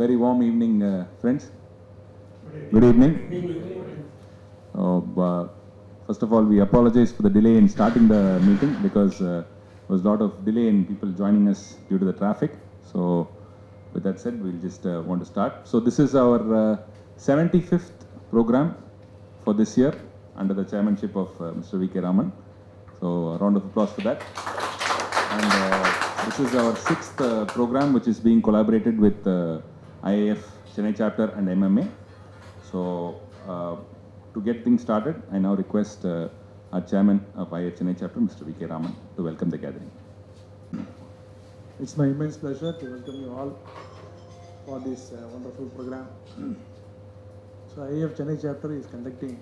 very warm evening, friends. Good evening. First of all, we apologize for the delay in starting the meeting because there was a lot of delay in people joining us due to the traffic. So, with that said, we'll just want to start. So, this is our 75th program for this year under the chairmanship of Mr. V.K. Raman. So, a round of applause for that. And this is our 6th program, which is being collaborated with IIF Chennai chapter and MMA. So, to get things started, I now request our chairman of IIF Chennai chapter, Mr. V.K. Raman, to welcome the gathering. It's my immense pleasure to welcome you all for this wonderful program. So, IIF Chennai chapter is conducting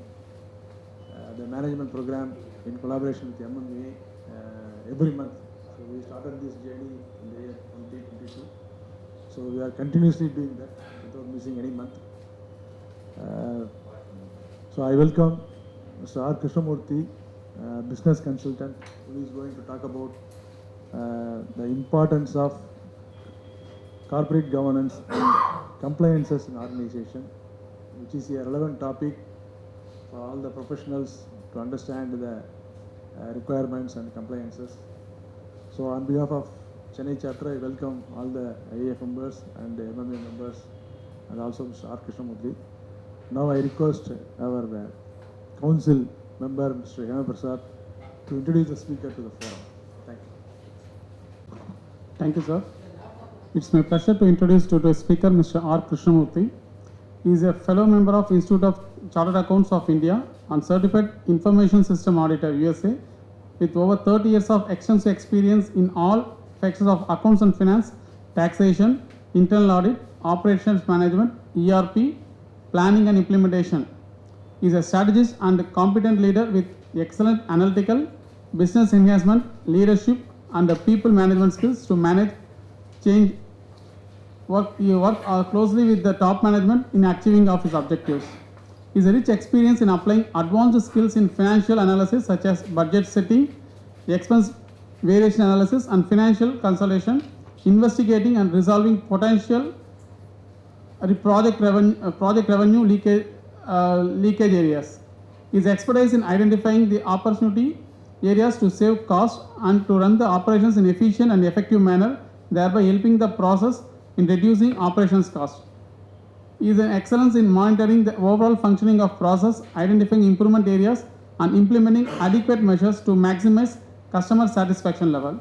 the management program in collaboration with MMA every month. So, we started this journey in the year 2022. So, we are continuously doing that without missing any month. So, I welcome Mr. R. Krishnamoorthy, business consultant, who is going to talk about the importance of corporate governance and compliances in organization, which is a relevant topic for all the professionals to understand the requirements and compliances. So, on behalf of Chennai chapter, I welcome all the IIF members and the MMA members and also Mr. R. Krishnamoorthy. Now, I request our council member, Mr. Hema Prasad, to introduce the speaker to the forum. Thank you. Thank you, sir. It's my pleasure to introduce today's speaker, Mr. R. Krishnamoorthy. He is a fellow member of Institute of Chartered Accounts of India and Certified Information System Auditor, USA, with over 30 years of extensive experience in all facets of accounts and finance, taxation, internal audit, operations management, ERP, planning and implementation. He is a strategist and a competent leader with excellent analytical, business enhancement, leadership, and people management skills to manage change. He works closely with the top management in achieving of his objectives. He has a rich experience in applying advanced skills in financial analysis such as budget setting, expense variation analysis, and financial consolidation, investigating and resolving potential project revenue leakage areas. His expertise in identifying the opportunity areas to save costs and to run the operations in efficient and effective manner, thereby helping the process in reducing operations costs. He is an excellence in monitoring the overall functioning of process, identifying improvement areas, and implementing adequate measures to maximize customer satisfaction level.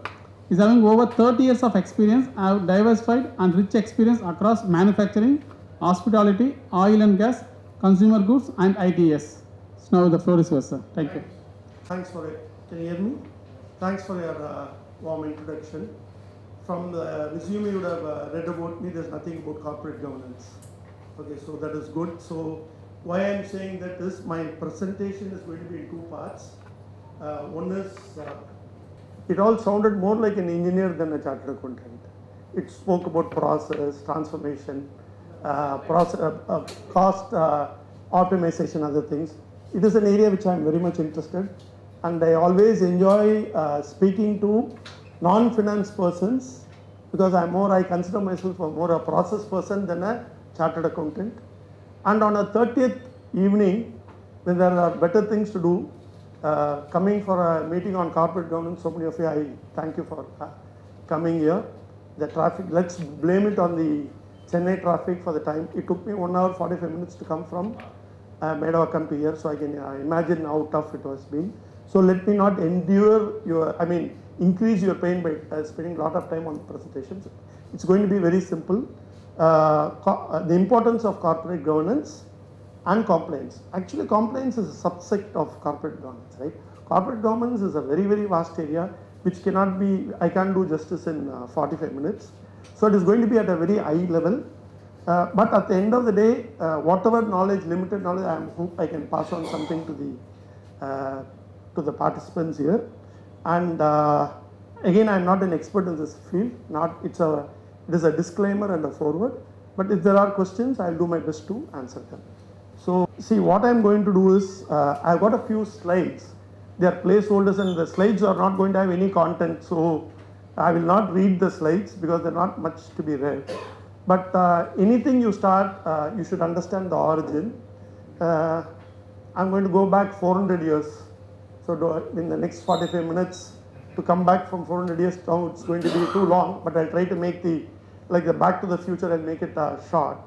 He is having over 30 years of experience, have diversified and rich experience across manufacturing, hospitality, oil and gas, consumer goods, and ITS. So now the floor is yours, sir. Thank you. Thanks for it. Can you hear me? Thanks for your warm introduction. From the resume you would have read about me, there's nothing about corporate governance. Okay, so that is good. So why I'm saying that is my presentation is going to be in two parts. One is, it all sounded more like an engineer than a chartered accountant. It spoke about process, transformation, cost optimization, other things. It is an area which I am very much interested, and I always enjoy speaking to non-finance persons because I consider myself more a process person than a chartered accountant. And on a 30th evening, when there are better things to do, coming for a meeting on corporate governance, so many of you, I thank you for coming here. The traffic, let's blame it on the Chennai traffic for the time. It took me 1 hour 45 minutes to come from Medavakkam to here, so I can imagine how tough it was been. So let me not increase your pain by spending a lot of time on presentations. It's going to be very simple. The importance of corporate governance and compliance. Actually, compliance is a subset of corporate governance, right? Corporate governance is a very, very vast area which cannot be, I can't do justice in 45 minutes. So it is going to be at a very high level. But at the end of the day, whatever knowledge, limited knowledge, I hope I can pass on something to the participants here. And again, I am not an expert in this field. It is a disclaimer and a forward. But if there are questions, I'll do my best to answer them. So, see, what I'm going to do is, I've got a few slides. They are placeholders, and the slides are not going to have any content. So, I will not read the slides because they're not much to be read. But anything you start, you should understand the origin. I'm going to go back 400 years. So in the next 45 minutes, to come back from 400 years now, it's going to be too long, but I'll try to make the Back to the Future, I'll make it short.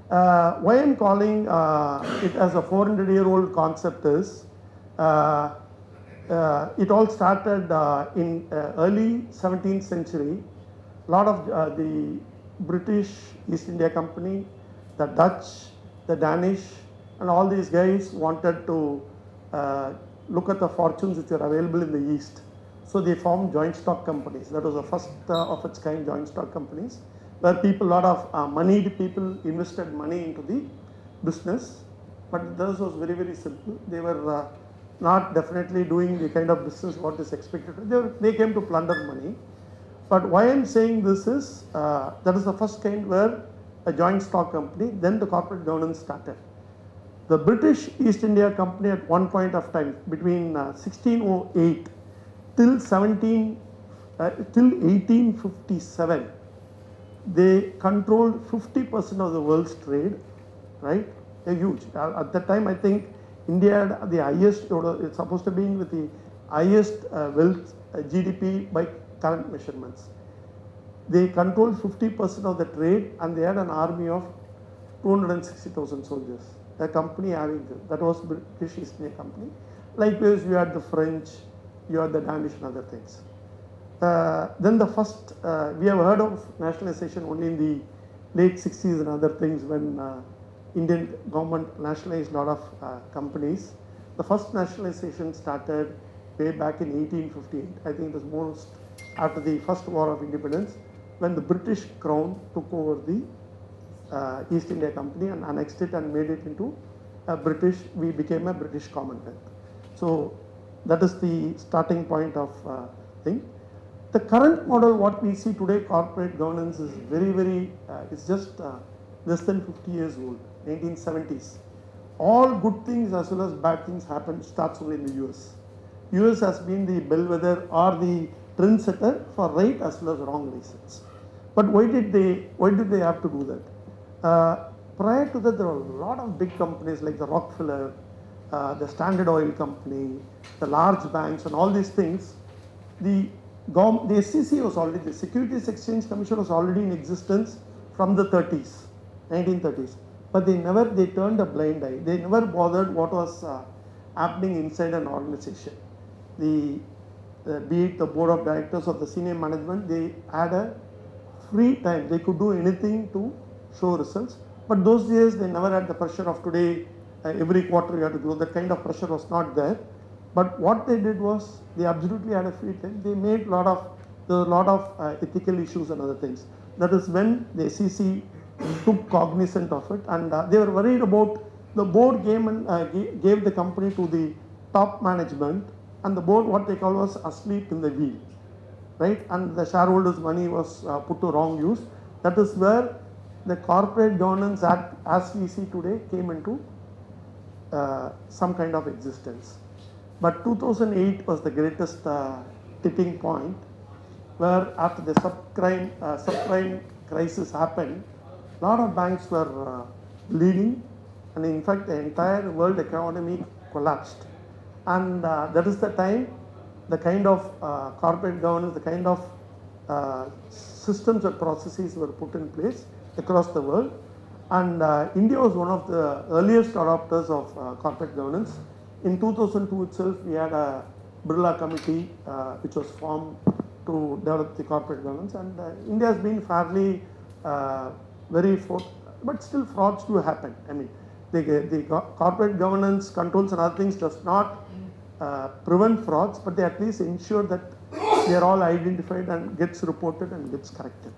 Why I'm calling it as a 400-year-old concept is, it all started in early 17th century. A lot of the British East India Company, the Dutch, the Danish, and all these guys wanted to look at the fortunes which are available in the East. So they formed joint stock companies. That was the first of its kind joint stock companies, where a lot of moneyed people invested money into the business. But this was very, very simple. They were not definitely doing the kind of business what is expected. They came to plunder money. But why I'm saying this is, that is the first kind where a joint stock company, then the corporate governance started. The British East India Company at one point of time, between 1608 till 1857, they controlled 50% of the world's trade, right? They're huge. At that time, I think India had the highest, it's supposed to be with the highest wealth GDP by current measurements. They controlled 50% of the trade, and they had an army of 260,000 soldiers. A company having that was British East India Company. Likewise, you had the French, you had the Danish and other things. Then the first, we have heard of nationalization only in the late 60s and other things when Indian government nationalized a lot of companies. The first nationalization started way back in 1858. I think it was most after the first war of independence, when the British Crown took over the East India Company and annexed it and made it into a British, we became a British Commonwealth. So that is the starting point of thing. The current model, what we see today, corporate governance is very, very, it's just less than 50 years old, 1970s. All good things as well as bad things happen, starts only in the US. US has been the bellwether or the trendsetter for right as well as wrong reasons. But why did they have to do that? Prior to that, there were a lot of big companies like the Rockefeller, the Standard Oil Company, the large banks and all these things. The SEC was already, the Securities Exchange Commission was already in existence from the 1930s. But they turned a blind eye. They never bothered what was happening inside an organization. Be it the board of directors or the senior management, they had a free time. They could do anything to show results. But those days, they never had the pressure of today, every quarter you have to grow. That kind of pressure was not there. But what they did was, they absolutely had a free time. They made a lot of ethical issues and other things. That is when the SEC took cognizance of it, and they were worried about the board gave the company to the top management, and the board, what they call, was asleep in the wheel, right? And the shareholders' money was put to wrong use. That is where the Corporate Governance Act, as we see today, came into some kind of existence. But 2008 was the greatest tipping point, where after the subprime crisis happened, a lot of banks were bleeding, and in fact the entire world economy collapsed. And that is the time the kind of corporate governance, the kind of systems and processes were put in place across the world. And India was one of the earliest adopters of corporate governance. In 2002 itself, we had a Birla committee which was formed to develop the corporate governance. And India has been fairly but still frauds do happen. I mean, the corporate governance controls and other things does not prevent frauds, but they at least ensure that they are all identified and gets reported and gets corrected.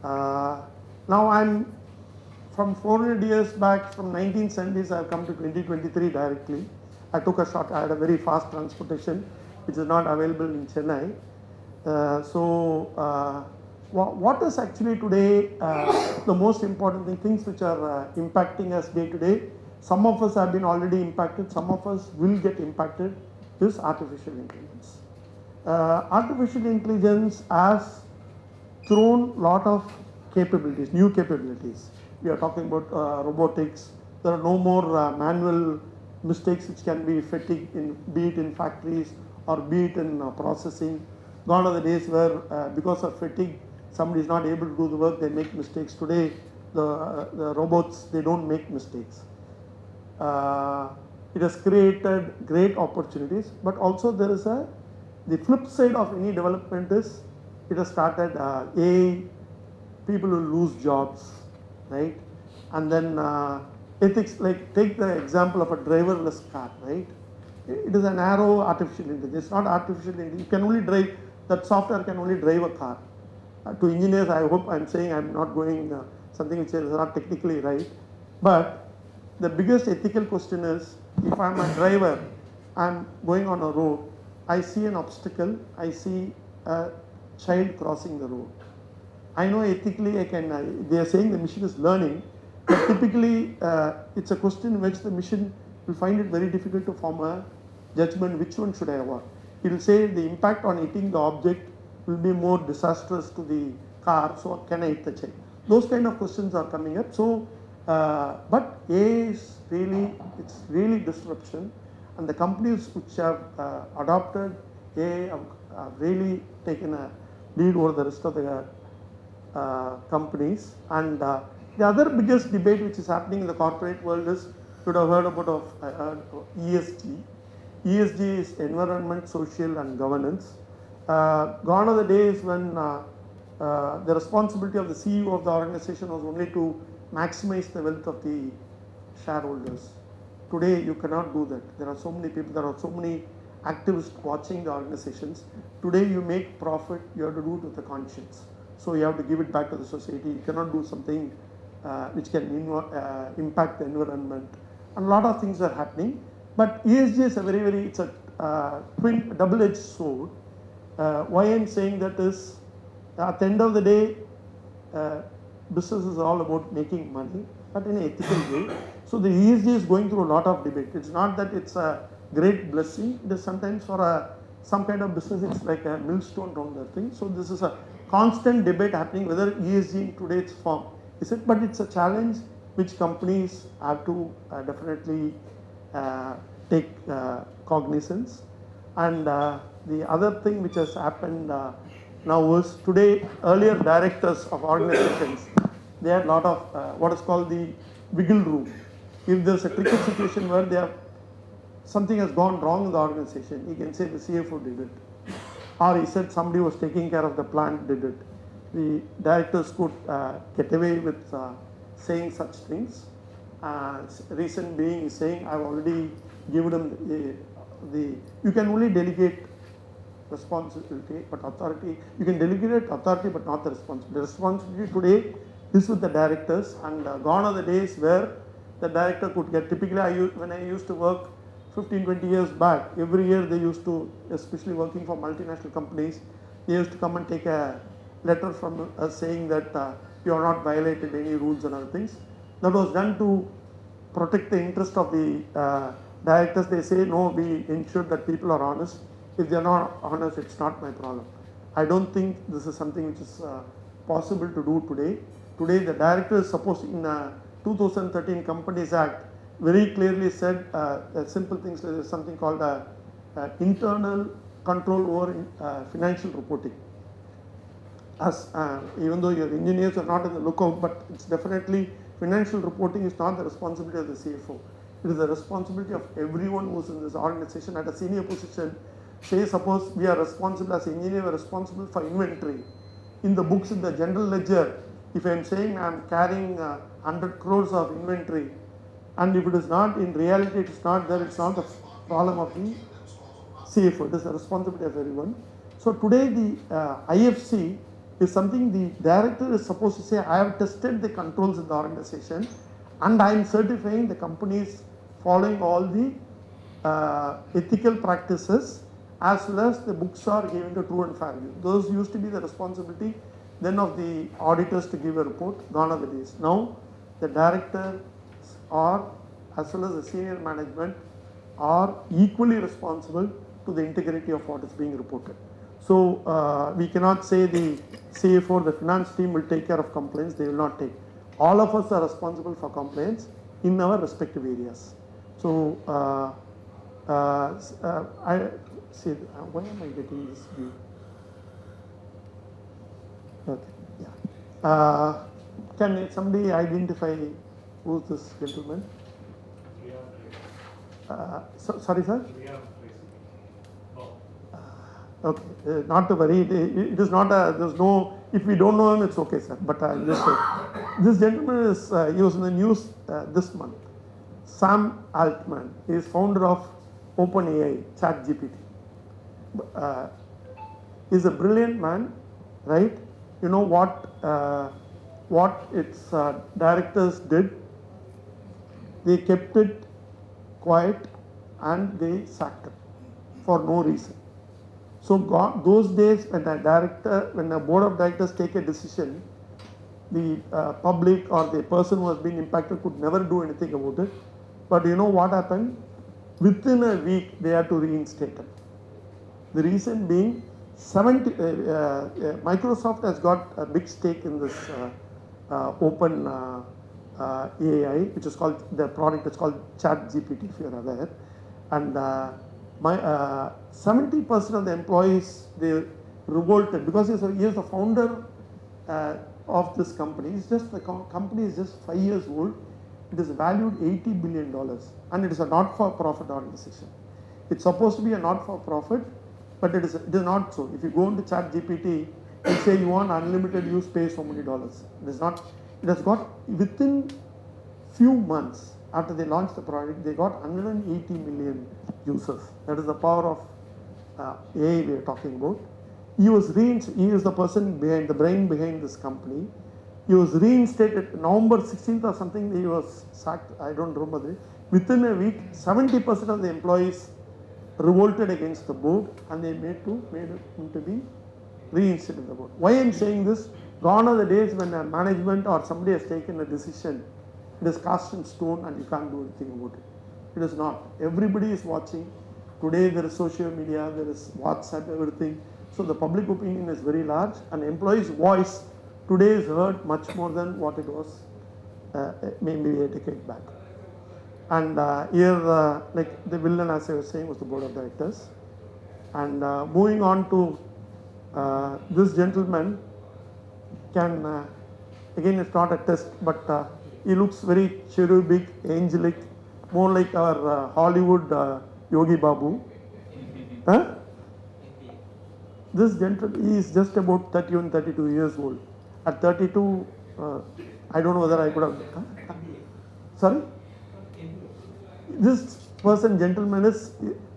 Now I'm from 400 years back, from 1970s, I have come to 2023 directly. I had a very fast transportation, which is not available in Chennai. What is actually today the most important things which are impacting us day to day? Some of us have been already impacted, some of us will get impacted, is artificial intelligence. Artificial intelligence has thrown a lot of capabilities, new capabilities. We are talking about robotics. There are no more manual mistakes which can be fatigue in, be it in factories or be it in processing. Gone are the days where because of fatigue, somebody is not able to do the work, they make mistakes. Today, the robots, they don't make mistakes. It has created great opportunities, but also there is the flip side of any development is it has started AI, people will lose jobs, right? And then ethics, like take the example of a driverless car, right? It is a narrow artificial intelligence. It's not artificial intelligence. You can only drive, that software can only drive a car. To engineers, I hope I'm saying I'm not going something which is not technically right. But the biggest ethical question is, if I'm a driver, I'm going on a road, I see an obstacle, I see a child crossing the road. I know ethically I can, they are saying the machine is learning, but typically it's a question in which the machine will find it very difficult to form a judgment, which one should I avoid. It will say the impact on hitting the object will be more disastrous to the car, so can I hit the child? Those kind of questions are coming up. So, but AI is really, it's really disruption, and the companies which have adopted AI have really taken a lead over the rest of the companies. And the other biggest debate which is happening in the corporate world is, you would have heard about ESG. ESG is environment, social and governance. Gone are the days when the responsibility of the CEO of the organization was only to maximize the wealth of the shareholders. Today you cannot do that. There are so many people, there are so many activists watching the organizations. Today you make profit, you have to do it with a conscience. So you have to give it back to the society. You cannot do something which can impact the environment. And a lot of things are happening. But ESG is a very, it's a twin, double-edged sword. Why I'm saying that is, at the end of the day, business is all about making money, but in an ethical way. So the ESG is going through a lot of debate. It's not that it's a great blessing. It is sometimes for some kind of business, it's like a millstone around the thing. So this is a constant debate happening whether ESG in today's form is it, but it's a challenge which companies have to definitely take cognizance. And the other thing which has happened now is today, earlier directors of organizations, they had a lot of what is called the wiggle room. If there's a tricky situation where they have something has gone wrong in the organization, he can say the CFO did it, or he said somebody was taking care of the plant did it. The directors could get away with saying such things. Reason being is saying, I've already given them you can only delegate responsibility, but authority, you can delegate authority but not the responsibility. The responsibility today is with the directors, and gone are the days where the director could get, typically when I used to work 15-20 years back, every year they used to, especially working for multinational companies, they used to come and take a letter from us saying that you are not violated any rules and other things. That was done to protect the interest of the directors. They say, no, we ensure that people are honest. If they are not honest, it's not my problem. I don't think this is something which is possible to do today. Today, the director is supposed, in 2013 Companies Act, very clearly said simple things like something called internal control over financial reporting. As even though your engineers are not in the lookout, but it's definitely financial reporting is not the responsibility of the CFO. It is the responsibility of everyone who's in this organization at a senior position. Say, suppose we are responsible as an engineer, we are responsible for inventory. In the books, in the general ledger, if I am saying I am carrying 100 crores of inventory, and if it is not, in reality it is not there, it's not the problem of the CFO, it is the responsibility of everyone. So today the IFC is something the director is supposed to say, I have tested the controls in the organization and I am certifying the companies following all the ethical practices, as well as the books are giving a true and fair view. Those used to be the responsibility then of the auditors to give a report, gone are the days. Now the director or as well as the senior management are equally responsible to the integrity of what is being reported. So we cannot say the CFO, the finance team will take care of complaints. They will not take. All of us are responsible for complaints in our respective areas. So I see. Why am I getting this view? Okay. Yeah. Can somebody identify who's this gentleman? Sorry, sir. Okay, not to worry. It is not a. There's no. If we don't know him, it's okay, sir. But just this gentleman is. He was in the news this month. Sam Altman is founder of OpenAI, ChatGPT. He's a brilliant man, right? You know what its directors did? They kept it quiet and they sacked him for no reason. So those days when the board of directors take a decision, the public or the person who has been impacted could never do anything about it. But you know what happened? Within a week, they had to reinstate him. The reason being, Microsoft has got a big stake in this open AI, which is called, the product is called ChatGPT, if you're aware. And 70% of the employees, they revolted because he is the founder of this company. It's just, the company is just 5 years old. It is valued $80 billion and it is a not-for-profit organization. It's supposed to be a not-for-profit, but it is not so. If you go into ChatGPT and say you want unlimited use, pay so many dollars. It is not. It has got, within few months after they launched the product, they got 180 million users. That is the power of AI we are talking about. He is the person behind, the brain behind this company. He was reinstated November 16th or something. He was sacked. I don't remember. Within a week, 70% of the employees revolted against the board, and they made him to be reinstated in the board. Why I am saying this? Gone are the days when a management or somebody has taken a decision. It is cast in stone, and you can't do anything about it. It is not. Everybody is watching. Today there is social media, there is WhatsApp, everything. So the public opinion is very large, and employees' voice today is heard much more than what it was maybe a decade back. And here, like the villain, as I was saying, was the board of directors. And moving on to this gentleman, again, it's not a test, but he looks very cherubic, angelic, more like our Hollywood Yogi Babu. Huh? This gentleman, he is just about 31, 32 years old. At 32, I don't know whether I could have. Sorry? This person, gentleman, is,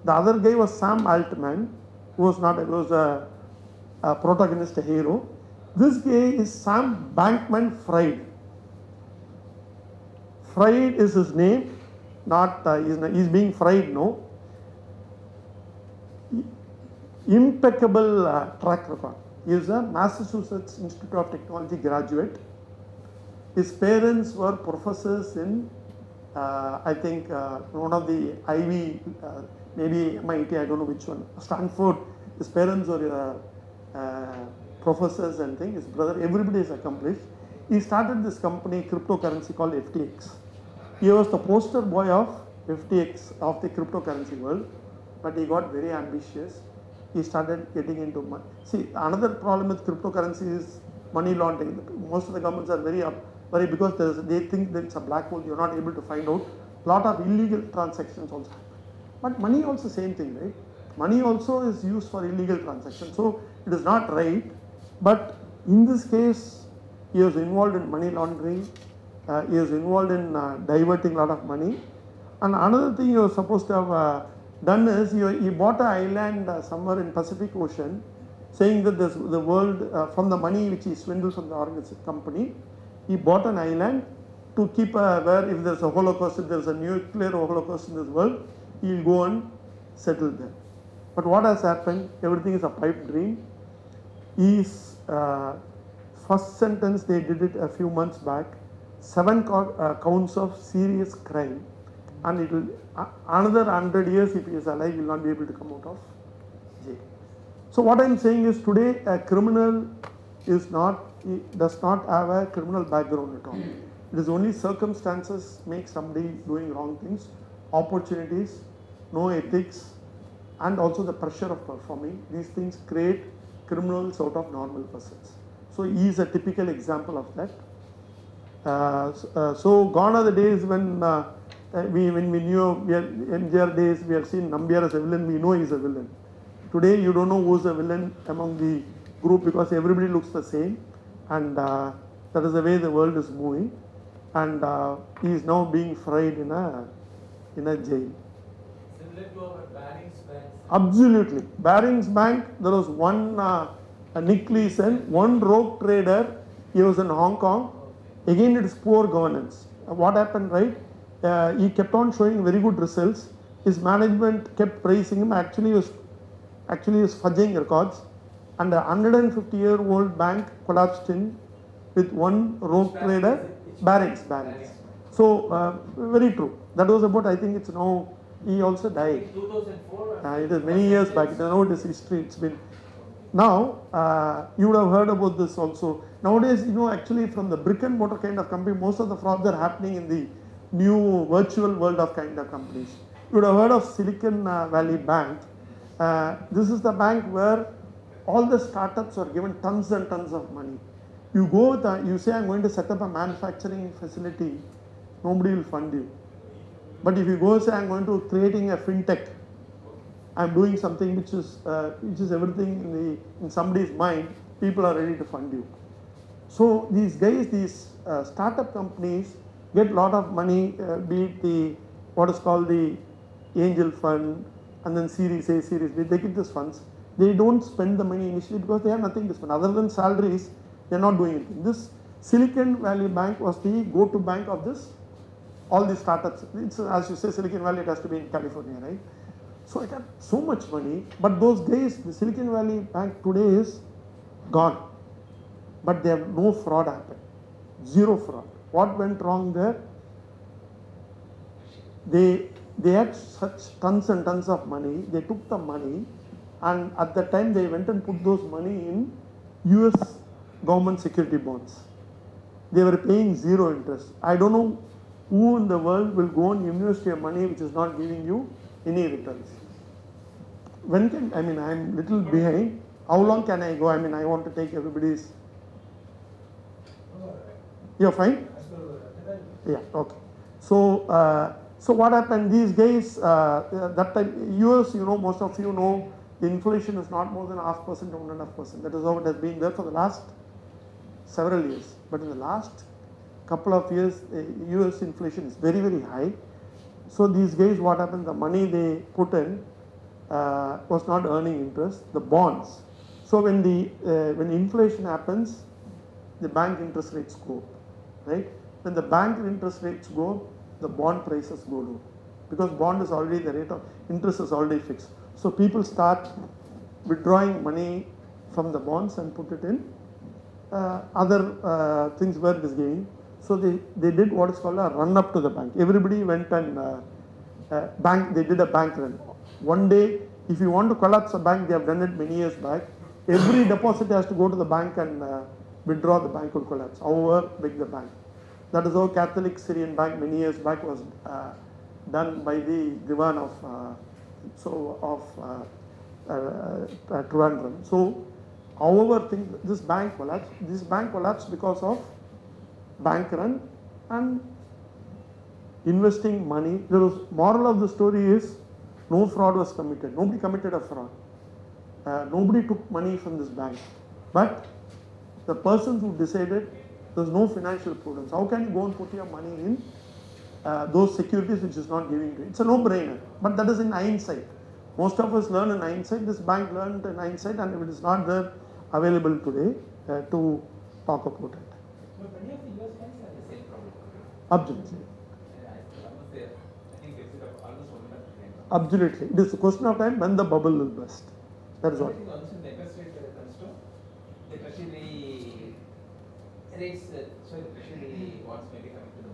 the other guy was Sam Altman, who was a protagonist, a hero. This guy is Sam Bankman-Fried. Fried is his name, not, he's being fried, no. Impeccable track record. He is a Massachusetts Institute of Technology graduate. His parents were professors in, I think, one of the Ivy, maybe MIT, I don't know which one, Stanford. His parents were professors and things. His brother, everybody is accomplished. He started this company, cryptocurrency, called FTX. He was the poster boy of FTX, of the cryptocurrency world, but he got very ambitious. He started getting into money. See, another problem with cryptocurrency is money laundering. Most of the governments are very worried because they think that it's a black hole, you're not able to find out. A lot of illegal transactions also happen. But money also same thing, right? Money also is used for illegal transactions. So it is not right. But in this case, he was involved in money laundering. He was involved in diverting a lot of money. And another thing he was supposed to have done is he bought an island somewhere in Pacific Ocean, saying that the world, from the money which he swindled from the company, he bought an island to keep where if there's a holocaust, if there's a nuclear holocaust in this world, he'll go and settle there. But what has happened? Everything is a pipe dream. His first sentence, they did it a few months back, 7 counts of serious crime. And it will, another 100 years if he is alive, he will not be able to come out of jail. So what I'm saying is today a criminal does not have a criminal background at all. It is only circumstances make somebody doing wrong things, opportunities, no ethics, and also the pressure of performing. These things create criminals out of normal persons. So he is a typical example of that. So gone are the days when we knew in their days we have seen Nambiar as a villain. We know he is a villain. Today you don't know who is a villain among the group because everybody looks the same, and that is the way the world is moving. And he is now being fried in a jail. Similar to our Barings Bank. Absolutely. Barings Bank, there was one Nick Leeson, one rogue trader. He was in Hong Kong. Again, it is poor governance. What happened, right? He kept on showing very good results. His management kept praising him. Actually, he was fudging records. And a 150-year-old bank collapsed in with one rogue trader. Barings. So, very true. That was about, I think it's now, he also died. 2004. It is many years back. I know it is history. It's been. Now, you would have heard about this also. Nowadays, actually from the brick and mortar kind of company, most of the frauds are happening in the new virtual world of kind of companies. You would have heard of Silicon Valley Bank. This is the bank where all the startups are given tons and tons of money. You go, you say, I'm going to set up a manufacturing facility, nobody will fund you. But if you go say, I'm going to creating a fintech, I'm doing something which is everything in somebody's mind, people are ready to fund you. So these guys, these startup companies get a lot of money, be it what is called the angel fund, and then Series A, Series B, they get these funds. They don't spend the money initially because they have nothing to spend. Other than salaries, they're not doing anything. This Silicon Valley Bank was the go-to bank of all these startups. It's, as you say, Silicon Valley, it has to be in California, right? So it had so much money, but those days, the Silicon Valley Bank today is gone. But there no fraud happened. Zero fraud. What went wrong there? They had such tons and tons of money. They took the money, and at that time they went and put those money in US government security bonds. They were paying zero interest. I don't know who in the world will go and invest your money which is not giving you any returns. I'm little behind. How long can I go? I want to take everybody's. You're fine? Yeah, okay. So what happened? These guys, that time, US, most of you know, the inflation is not more than 0.5% to 1.5%. That is how it has been there for the last several years. But in the last couple of years, US inflation is very, very high. So these guys, what happened? The money they put in was not earning interest. The bonds. So when inflation happens, the bank interest rates go up, right? When the bank interest rates go up, the bond prices go low, because bond is already, the rate of interest is already fixed. So people start withdrawing money from the bonds and put it in other things where it is gaining. So they did what is called a run up to the bank. Everybody went and they did a bank run. One day, if you want to collapse a bank, they have done it many years back. Every deposit has to go to the bank and withdraw, the bank will collapse, however big the bank. That is how Catholic Syrian Bank many years back was done by the Divan of Trivandrum. So, however, this bank collapsed. This bank collapsed because of bank run and investing money. The moral of the story is no fraud was committed. Nobody committed a fraud. Nobody took money from this bank. But the persons who decided, there's no financial prudence. How can you go and put your money in those securities which is not giving you? It's a no-brainer. But that is in hindsight. Most of us learn in hindsight. This bank learned in hindsight, and if it is not there available today to talk about it. But many of the US banks have the same problem. Absolutely. I think it's almost 100%. Absolutely. It is a question of time when the bubble will burst. That is all. I think also in the interest rate comes to the treasury rates, so the treasury bonds may be coming to the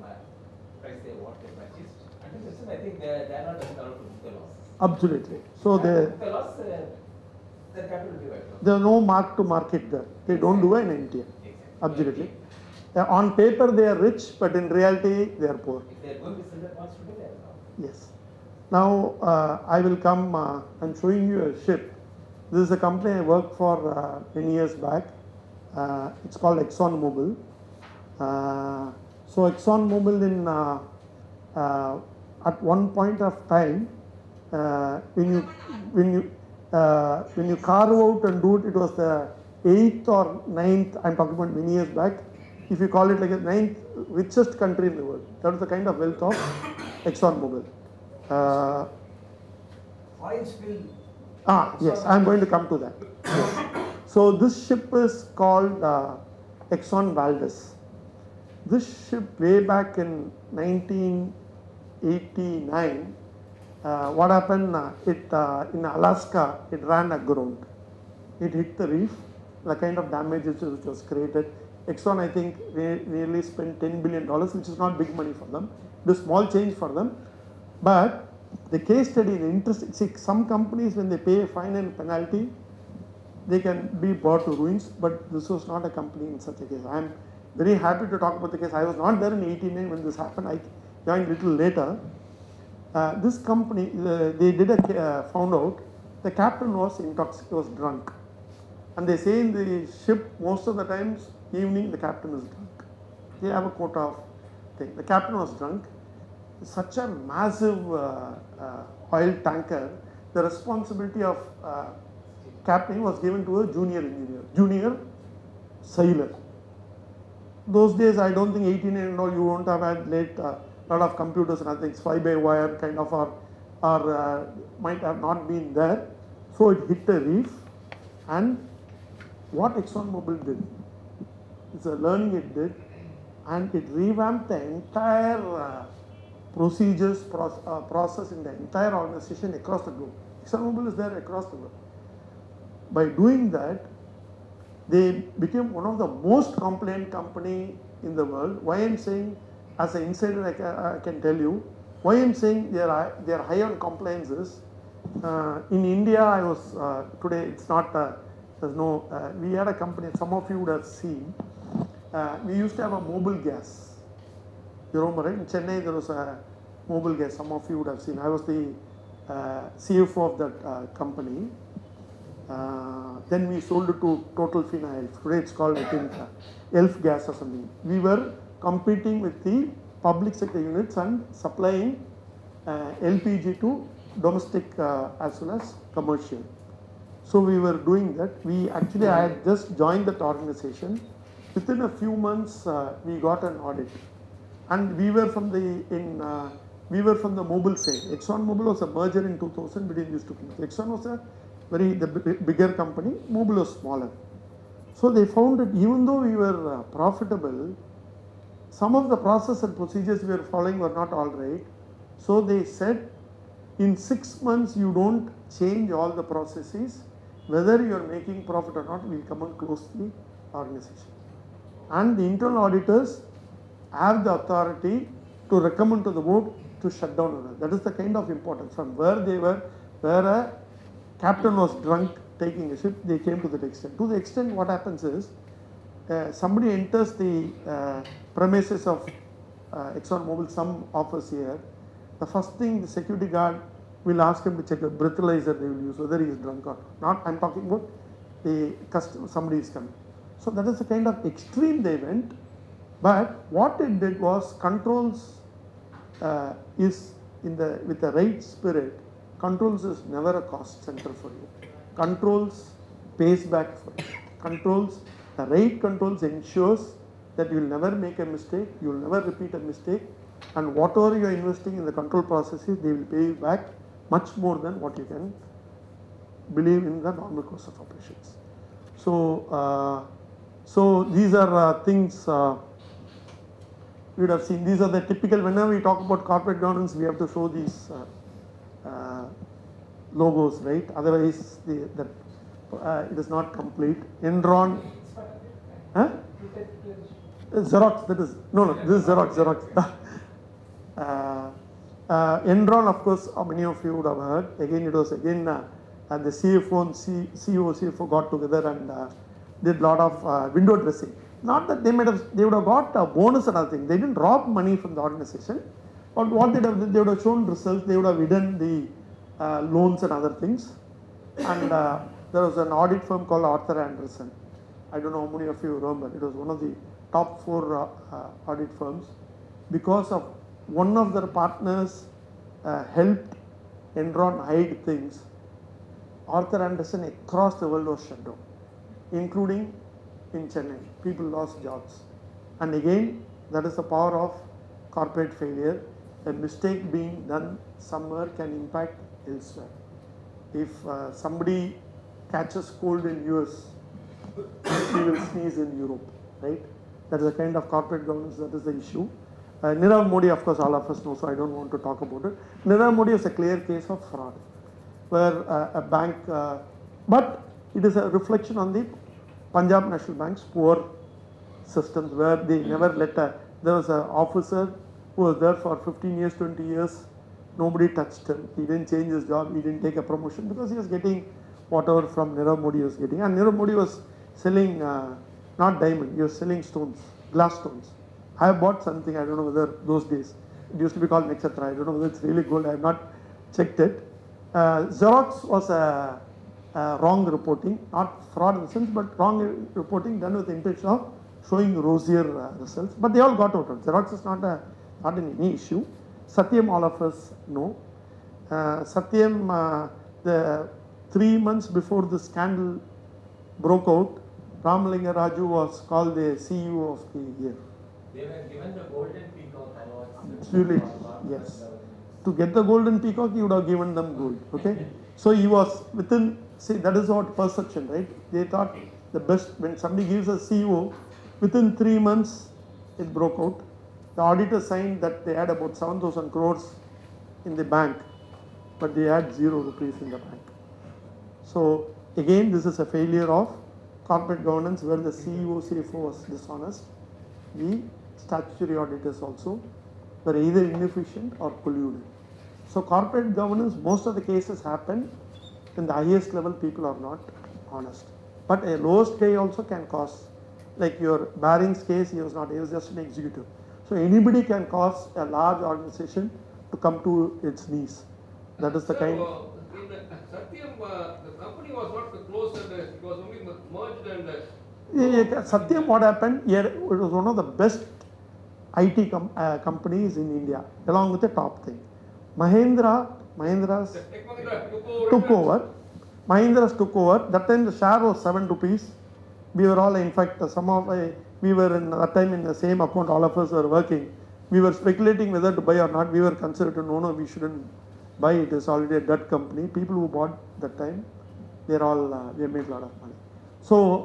price they want to purchase. Until I think they are not allowed to book the loss. Absolutely. So the loss The capital will be wiped out. There are no mark to market there. They don't do in India. Exactly. Absolutely. On paper they are rich, but in reality they are poor. If they are going to sell that bonds today, they are now. Yes. Now I will come. I'm showing you a ship. This is a company I worked for many years back. It's called ExxonMobil. So ExxonMobil at one point of time, when you carve out and do it, it was the 8th or 9th. I'm talking about many years back. If you call it like a 9th richest country in the world, that was the kind of wealth of ExxonMobil. Oil spill. Yes, I'm going to come to that. Yes. So this ship is called Exxon Valdez. This ship way back in 1989, what happened, in Alaska, it ran aground. It hit the reef, the kind of damages which was created. Exxon, I think, nearly spent $10 billion, which is not big money for them. It is small change for them. But the case study is interesting. See, some companies, when they pay a fine and penalty, they can be brought to ruins, but this was not a company in such a case. I am very happy to talk about the case. I was not there in 89 when this happened. I joined a little later. This company, they did found out the captain was intoxicated, was drunk. And they say in the ship, most of the times, evening, the captain is drunk. They have a quota of thing. The captain was drunk. Such a massive oil tanker, the responsibility of captain was given to a junior sailor. Those days, I don't think 89 and all, you won't have had lot of computers and other things, fly-by-wire kind of, or might have not been there. So it hit the reef, and what ExxonMobil did, it's a learning it did, and it revamped the entire procedures, process in the entire organization across the globe. ExxonMobil is there across the world. By doing that, they became one of the most compliant company in the world. Why I'm saying, as an insider, I can tell you, why I'm saying they are high on compliances. In India, I was today. It's not. There's no. We had a company. Some of you would have seen. We used to have a mobile gas. You remember, right? In Chennai, there was a mobile gas. Some of you would have seen. I was the CFO of that company. Then we sold it to Total Fina. Today it's called, I think, Elf Gas or something. We were competing with the public sector units and supplying LPG to domestic as well as commercial. So we were doing that. I had just joined that organization. Within a few months, we got an audit, and we were from the mobile side. ExxonMobil was a merger in 2000 between these two companies. Exxon was the bigger company, Mobil was smaller. So they found that even though we were profitable, some of the process and procedures we were following were not all right. So they said, in 6 months you don't change all the processes, whether you are making profit or not, we'll come and close the organization. And the internal auditors have the authority to recommend to the board to shut down. That is the kind of importance. From where they were, where a captain was drunk taking a ship, they came to that extent. To the extent, what happens is, somebody enters the premises of ExxonMobil, some office here. The first thing, the security guard will ask him to check a breathalyzer they will use, whether he is drunk or not. I'm talking about the customer, somebody is coming. So that is the kind of extreme they went. But what it did was, controls is with the right spirit. Controls is never a cost center for you. Controls pays back for you. Controls, the right controls ensures that you will never make a mistake, you will never repeat a mistake, and whatever you are investing in the control processes, they will pay you back much more than what you can believe in the normal course of operations. So, so these are things you would have seen. These are the typical, whenever we talk about corporate governance, we have to show these logos, right? Otherwise, it is not complete. Enron, Xerox, that is, no, this is Xerox. Enron, of course, many of you would have heard. Again, it was and the CFO and CEO, CFO got together and did a lot of window dressing. Not that they would have got a bonus or nothing. They didn't rob money from the organization, but what they would have shown results. They would have hidden the loans and other things. And there was an audit firm called Arthur Andersen. I don't know how many of you remember. It was one of the top 4 audit firms. Because of one of their partners helped Enron hide things, Arthur Andersen across the world was shut down, including in Chennai. People lost jobs. And again, that is the power of corporate failure. A mistake being done somewhere can impact elsewhere. If somebody catches cold in US, he will sneeze in Europe, right? That is the kind of corporate governance, that is the issue. Nirav Modi, of course, all of us know, so I don't want to talk about it. Nirav Modi is a clear case of fraud, where a bank, but it is a reflection on the Punjab National Bank's poor systems, where they never let there was an officer who was there for 15 years, 20 years, nobody touched him. He didn't change his job, he didn't take a promotion because he was getting whatever from Nirav Modi was getting. And Nirav Modi was selling, not diamond, he was selling stones, glass stones. I have bought something, I don't know whether those days, it used to be called Nakshatra, I don't know whether it's really good, I have not checked it. Xerox was a wrong reporting, not fraud in the sense, but wrong reporting done with the intention of showing rosier results. But they all got out of it. Xerox is not any issue. Satyam, all of us know. Satyam, the 3 months before the scandal broke out, Ramalinga Raju was called the CEO of the year. They were given the Golden Peacock Awards. Absolutely, yes. To get the Golden Peacock, you would have given them gold, okay? So he was within, see, that is what perception, right? They thought the best, when somebody gives a CEO, within 3 months, it broke out. The auditor signed that they had about 7,000 crores in the bank, but they had 0 rupees in the bank. So again, this is a failure of corporate governance where the CEO, CFO was dishonest. The statutory auditors also were either inefficient or colluded. So corporate governance, most of the cases happen in the highest level, people are not honest. But a lowest guy also can cause, like your Baring's case, he was just an executive. So anybody can cause a large organization to come to its knees. That is the kind. In Satyam, the company was not closed and it was only merged and. Satyam, what happened here? It was one of the best IT companies in India, along with the top thing. Mahindra's took over. Mahindra's took over. That time the share was 7 rupees. We were all, in fact, we were in that time in the same account. All of us were working. We were speculating whether to buy or not. We were considered no, we shouldn't buy. It is already a dead company. People who bought that time, they made a lot of money. So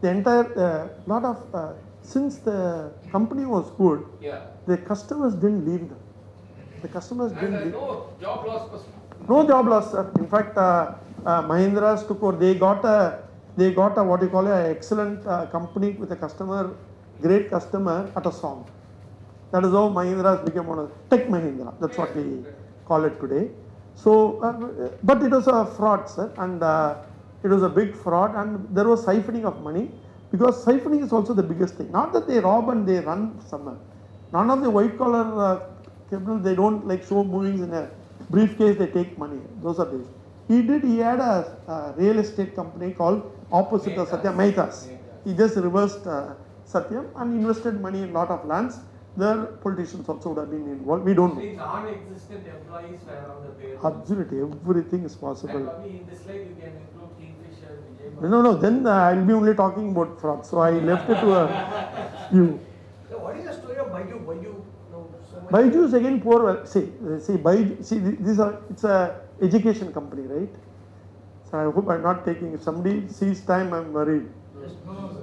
the entire lot of since the company was good, the customers didn't leave them. The customers didn't leave. No job loss. No job loss, sir. In fact, Mahindra's took over. They got a what you call an excellent company with a customer, great customer at a song. That is how Mahindra's became one of Tech Mahindra. That's what we call it today. So, but it was a fraud, sir, and it was a big fraud, and there was siphoning of money, because siphoning is also the biggest thing. Not that they rob and they run somewhere. None of the white collar criminals, they don't like show movies in a briefcase, they take money. Those are days. He had a real estate company called opposite of Satyam, Mehta's. He just reversed Satyam and invested money in lot of lands. Their politicians also would have been involved. We don't know. Non-existent employees were on the payroll. Absolutely, everything is possible. And probably in this slide you can include Kingfisher, No, then I'll be only talking about fraud. So I left it to a few. So what is the story of Baiju? Baiju, no, so much. Baiju is again poor. See, Baiju. See, it's a education company, right? So I hope I'm not taking. If somebody sees time, I'm worried.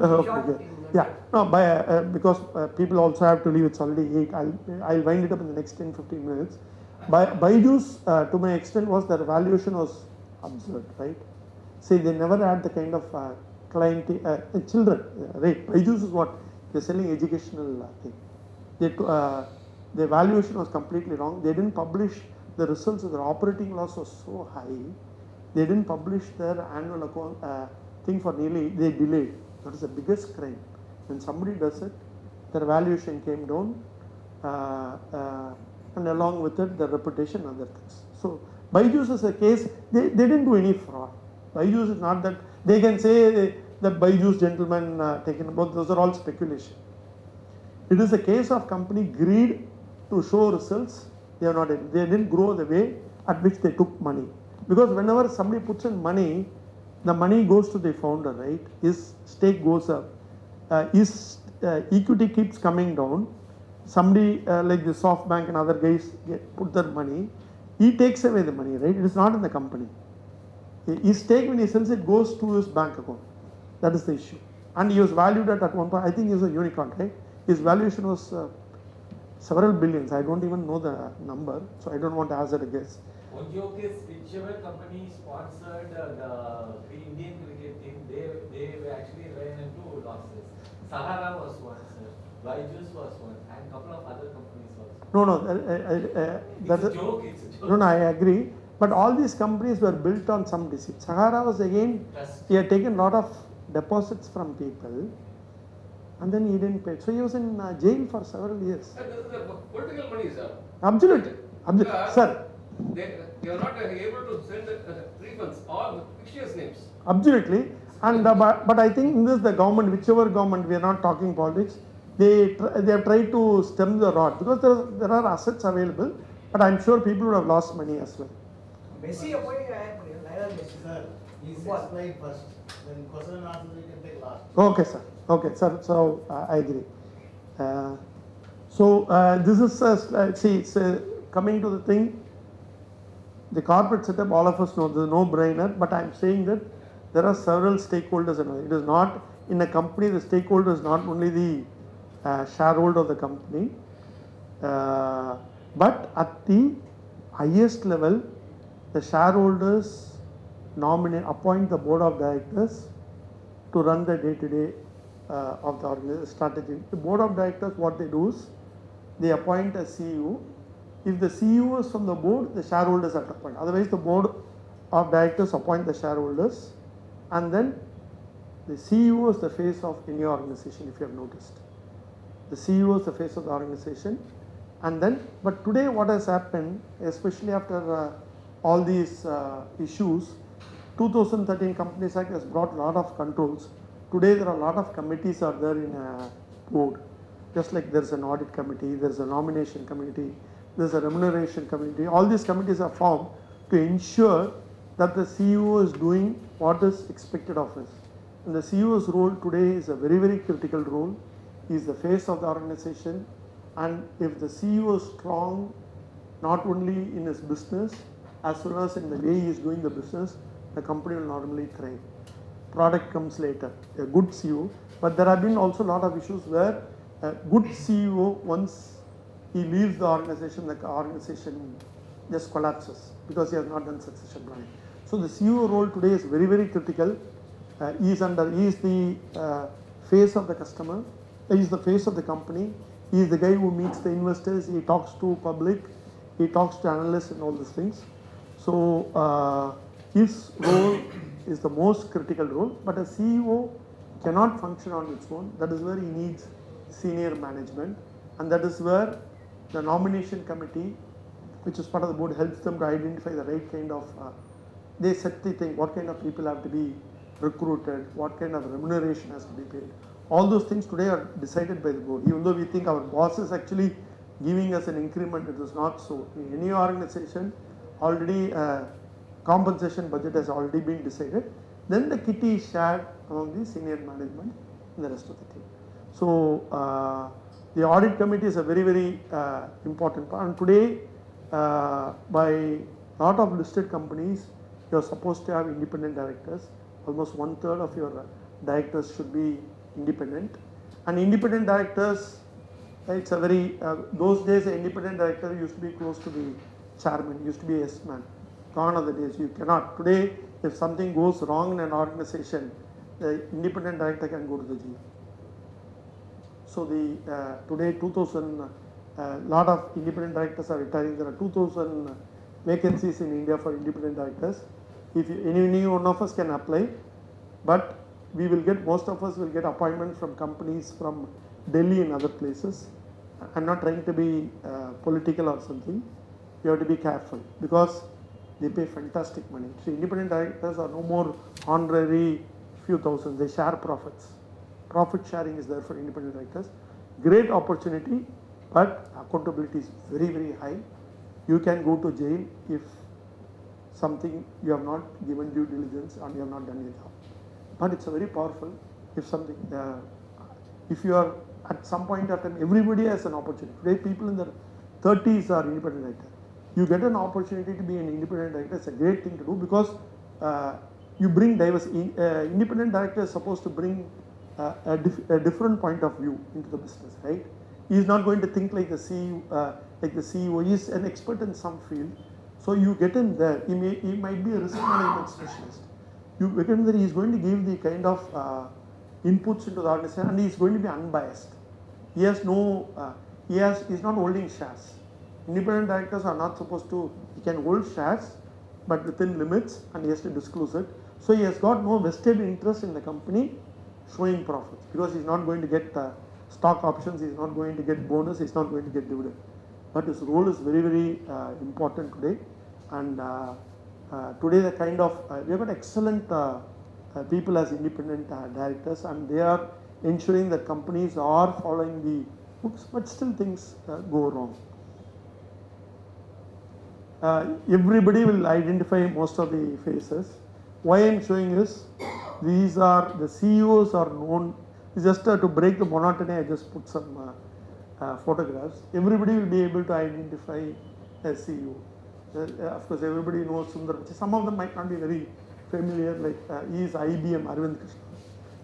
Okay. Yeah, no, because people also have to leave. It's already 8. I'll wind it up in the next 10-15 minutes. Baiju's, to my extent, was their valuation was absurd, right? See, they never had the kind of children, right? Baiju's is what they're selling educational thing. Their valuation was completely wrong. They didn't publish the results of their operating loss was so high they didn't publish their annual account thing for nearly, they delayed. That is the biggest crime. When somebody does it, their valuation came down, and along with it, their reputation and other things. So, Byju's is a case, they didn't do any fraud. Byju's is not that, they can say that Byju's gentleman taken about, those are all speculation. It is a case of company greed to show results, they are not able, they didn't grow the way at which they took money. Because whenever somebody puts in money, the money goes to the founder, right? His stake goes up, his equity keeps coming down. Somebody like the SoftBank and other guys put their money, he takes away the money, right? It is not in the company. His stake, when he sells it, goes to his bank account. That is the issue. And he was valued at one point, I think he was a unicorn, right? His valuation was several billions. I don't even know the number, so I don't want to hazard a guess. One joke is whichever company sponsored the Indian cricket team, they were actually ran into losses. Sahara was one, Byju's was one, and a couple of other companies also. No, It's a joke, it's a joke. No, I agree. But all these companies were built on some deceit. Sahara was again, Trust. he had taken a lot of deposits from people and then he didn't pay. So he was in jail for several years. This is the political money, sir. Absolutely. Sir, They are not able to send refunds or fictitious names. absolutely. And but I think in this, the government, whichever government, we are not talking politics, they have tried to stem the rod because there are assets available, but I'm sure people would have lost money as well. Messi appointing Lionel Messi. Sir, please explain first. Then question and answer we can take last. Okay, sir. Okay, sir. So I agree. This is see, it's, coming to the thing. The corporate setup, all of us know, there's no brainer. But I'm saying that there are several stakeholders in it. It is not in a company. The stakeholder is not only the shareholder of the company, but at the highest level, the shareholders appoint the board of directors to run the day-to-day of the organization strategy. The board of directors, what they do is, they appoint a CEO. If the CEO is from the board, the shareholders have to appoint. Otherwise, the board of directors appoint the shareholders, and then the CEO is the face of any organization, if you have noticed. The CEO is the face of the organization, and then, but today what has happened, especially after all these issues, 2013 Companies Act has brought a lot of controls. Today there are a lot of committees are there in a board. Just like there is an audit committee, there is a nomination committee, there is a remuneration committee. All these committees are formed to ensure that the CEO is doing what is expected of us. And the CEO's role today is a very, very critical role. He is the face of the organization. And if the CEO is strong, not only in his business, as well as in the way he is doing the business, the company will normally thrive. Product comes later, a good CEO. But there have been also a lot of issues where a good CEO, once he leaves the organization just collapses because he has not done succession planning. So the CEO role today is very, very critical. He is the face of the customer, he is the face of the company, he is the guy who meets the investors, he talks to public, he talks to analysts and all these things. So his role is the most critical role, but a CEO cannot function on its own. That is where he needs senior management, and that is where the nomination committee, which is part of the board, helps them to identify the right kind of, they set the thing, what kind of people have to be recruited, what kind of remuneration has to be paid. All those things today are decided by the board. Even though we think our boss is actually giving us an increment, it is not so. In any organization, already compensation budget has already been decided. Then the kitty is shared among the senior management and the rest of the team. So the audit committee is a very, very important part. And today, by a lot of listed companies, you are supposed to have independent directors. Almost 1/3 of your directors should be independent. And independent directors, it's a very, those days, an independent director used to be close to the chairman, used to be a yes man. Gone are the days, you cannot. Today, if something goes wrong in an organization, the independent director can go to the GM. So today 2000, lot of independent directors are retiring. There are 2000 vacancies in India for independent directors. If any one of us can apply, but we will get, most of us will get appointments from companies from Delhi and other places. I'm not trying to be political or something. You have to be careful because they pay fantastic money. So independent directors are no more honorary few thousands, they share profits. Profit sharing is there for independent directors. Great opportunity, but accountability is very, very high. You can go to jail if something you have not given due diligence and you have not done your job. But it's a very powerful, if something, if you are at some point of time, everybody has an opportunity. Today people in their 30s are independent director. You get an opportunity to be an independent director, it's a great thing to do because you bring diversity. Independent director is supposed to bring a different point of view into the business, right? He is not going to think like the CEO. He is an expert in some field. So you get in there. He might be a risk management specialist. You get in there. He is going to give the kind of inputs into the organization, and he is going to be unbiased. He has no. He is not holding shares. Independent directors are not supposed to. He can hold shares, but within limits, and he has to disclose it. So he has got no vested interest in the company showing profits because he is not going to get stock options. He is not going to get bonus. He is not going to get dividend. But his role is very, very important today. And today the kind of, we have got excellent people as independent directors, and they are ensuring that companies are following the books, but still things go wrong. Everybody will identify most of the faces. Why I am showing is, these are, the CEOs are known, just to break the monotony, I just put some photographs. Everybody will be able to identify a CEO. Of course, everybody knows Sundar. Some of them might not be very familiar, like he is IBM, Arvind Krishna,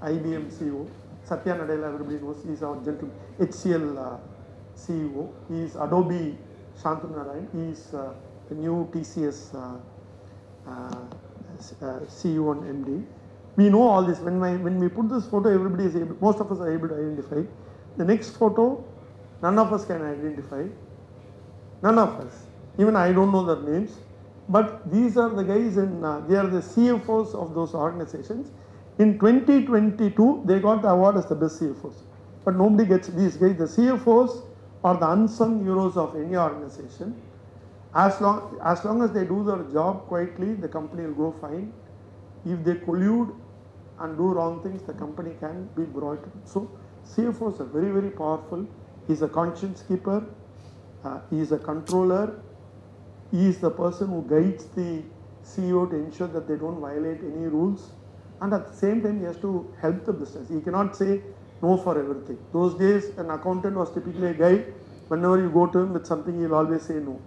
IBM CEO. Satya Nadella, everybody knows, he is our gentleman. HCL CEO. He is Adobe, Shantanu Narayan. He is the new TCS CEO and MD. We know all this. When we put this photo, everybody is able, most of us are able to identify. The next photo, none of us can identify. None of us. Even I don't know their names. But these are the guys in, they are the CFOs of those organizations. In 2022, they got the award as the best CFOs. But nobody gets these guys. The CFOs are the unsung heroes of any organization. As long as they do their job quietly, the company will go fine. If they collude and do wrong things, the company can be brought. So CFOs are very, very powerful. He is a conscience keeper. He is a controller. He is the person who guides the CEO to ensure that they don't violate any rules. And at the same time, he has to help the business. He cannot say no for everything. Those days, an accountant was typically a guy, whenever you go to him with something, he'll always say no.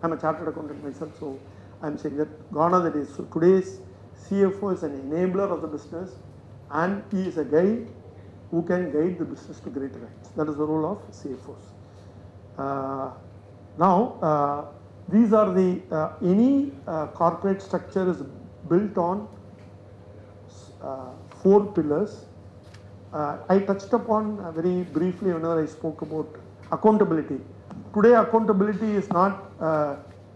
I'm a chartered accountant myself, so I'm saying that gone are the days. So today's CFO is an enabler of the business, and he is a guy who can guide the business to greater heights. That is the role of CFOs. Now, these are the, any corporate structure is built on 4 pillars. I touched upon very briefly whenever I spoke about accountability. Today accountability is not,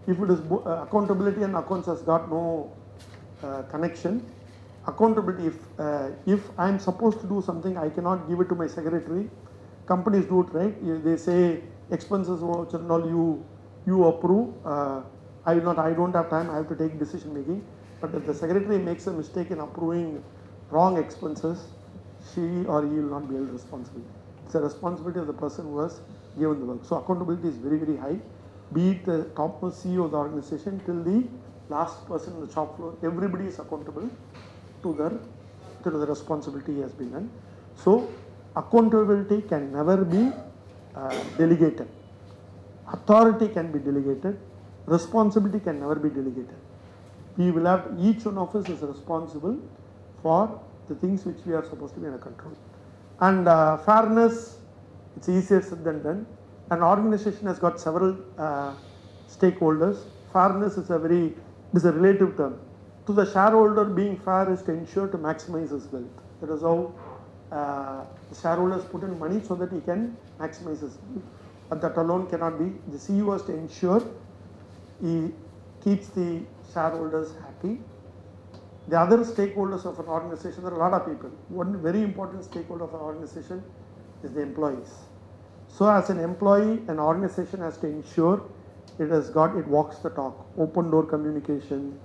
if it is accountability and accounts has got no connection. Accountability, if I am supposed to do something, I cannot give it to my secretary. Companies do it, right? They say expenses voucher and all, you approve. I don't have time, I have to take decision making. But if the secretary makes a mistake in approving wrong expenses, she or he will not be held responsible. It's a responsibility of the person who has given the work. So accountability is very, very high. Be it the topmost CEO of the organization till the last person on the shop floor, everybody is accountable to the responsibility has been done. So accountability can never be delegated. Authority can be delegated. Responsibility can never be delegated. We will have, each one of us is responsible for the things which we are supposed to be under control. And fairness, it's easier said than done. An organization has got several stakeholders. Fairness is a relative term. To the shareholder, being fair is to ensure to maximize his wealth. That is how the shareholders put in money so that he can maximize his wealth. But that alone cannot be. The CEO has to ensure he keeps the shareholders happy The other stakeholders of an organization, there are a lot of people. One very important stakeholder of an organization is the employees. So as an employee, an organization has to ensure it walks the talk, open door communication,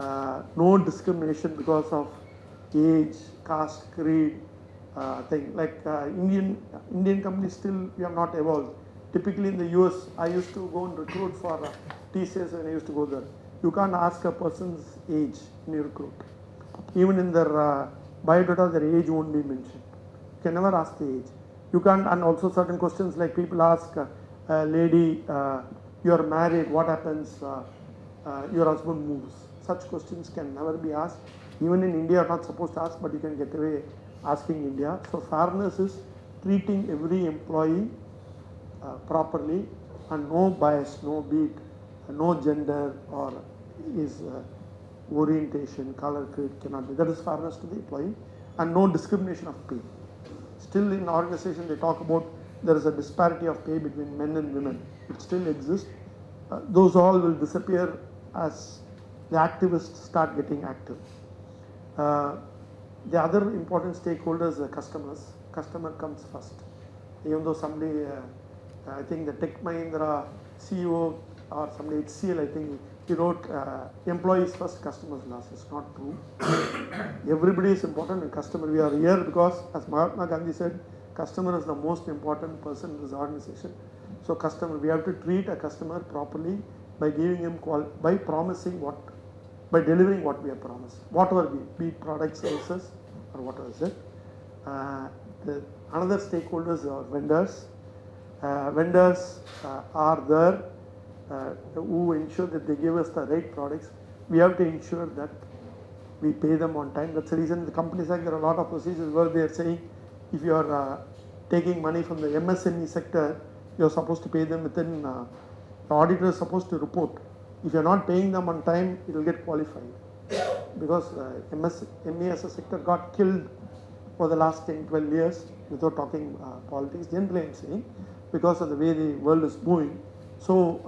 no discrimination because of age, caste, creed, thing. Like Indian companies still, we have not evolved. Typically in the US, I used to go and recruit for TCS when I used to go there. You can't ask a person's age when you recruit. Even in their biodata, their age won't be mentioned. You can never ask the age. You can't, and also certain questions like people ask, lady, you're married, what happens, your husband moves. Such questions can never be asked. Even in India, you're not supposed to ask, but you can get away asking India. So fairness is treating every employee properly, and no bias, no beat, no gender or his orientation, color, creed cannot be. That is fairness to the employee, and no discrimination of pay. Still in organization they talk about there is a disparity of pay between men and women. It still exists. Those all will disappear as the activists start getting active. The other important stakeholders are customers. Customer comes first. Even though somebody, I think the Tech Mahindra CEO or somebody HCL, I think he wrote employees first, customers last. It's not true. Everybody is important and customer. We are here because, as Mahatma Gandhi said, customer is the most important person in this organization. So customer, we have to treat a customer properly by giving him by promising by delivering what we have promised. Whatever be it products, services, or whatever is it. Another stakeholders are vendors. Vendors are there who ensure that they give us the right products. We have to ensure that we pay them on time. That's the reason the companies like there are a lot of procedures where they are saying if you are taking money from the MSME sector, you are supposed to pay them within, the auditor is supposed to report. If you are not paying them on time, it will get qualified. Because MSME as a sector got killed for the last 10, 12 years without talking politics. Generally I am saying, because of the way the world is moving. So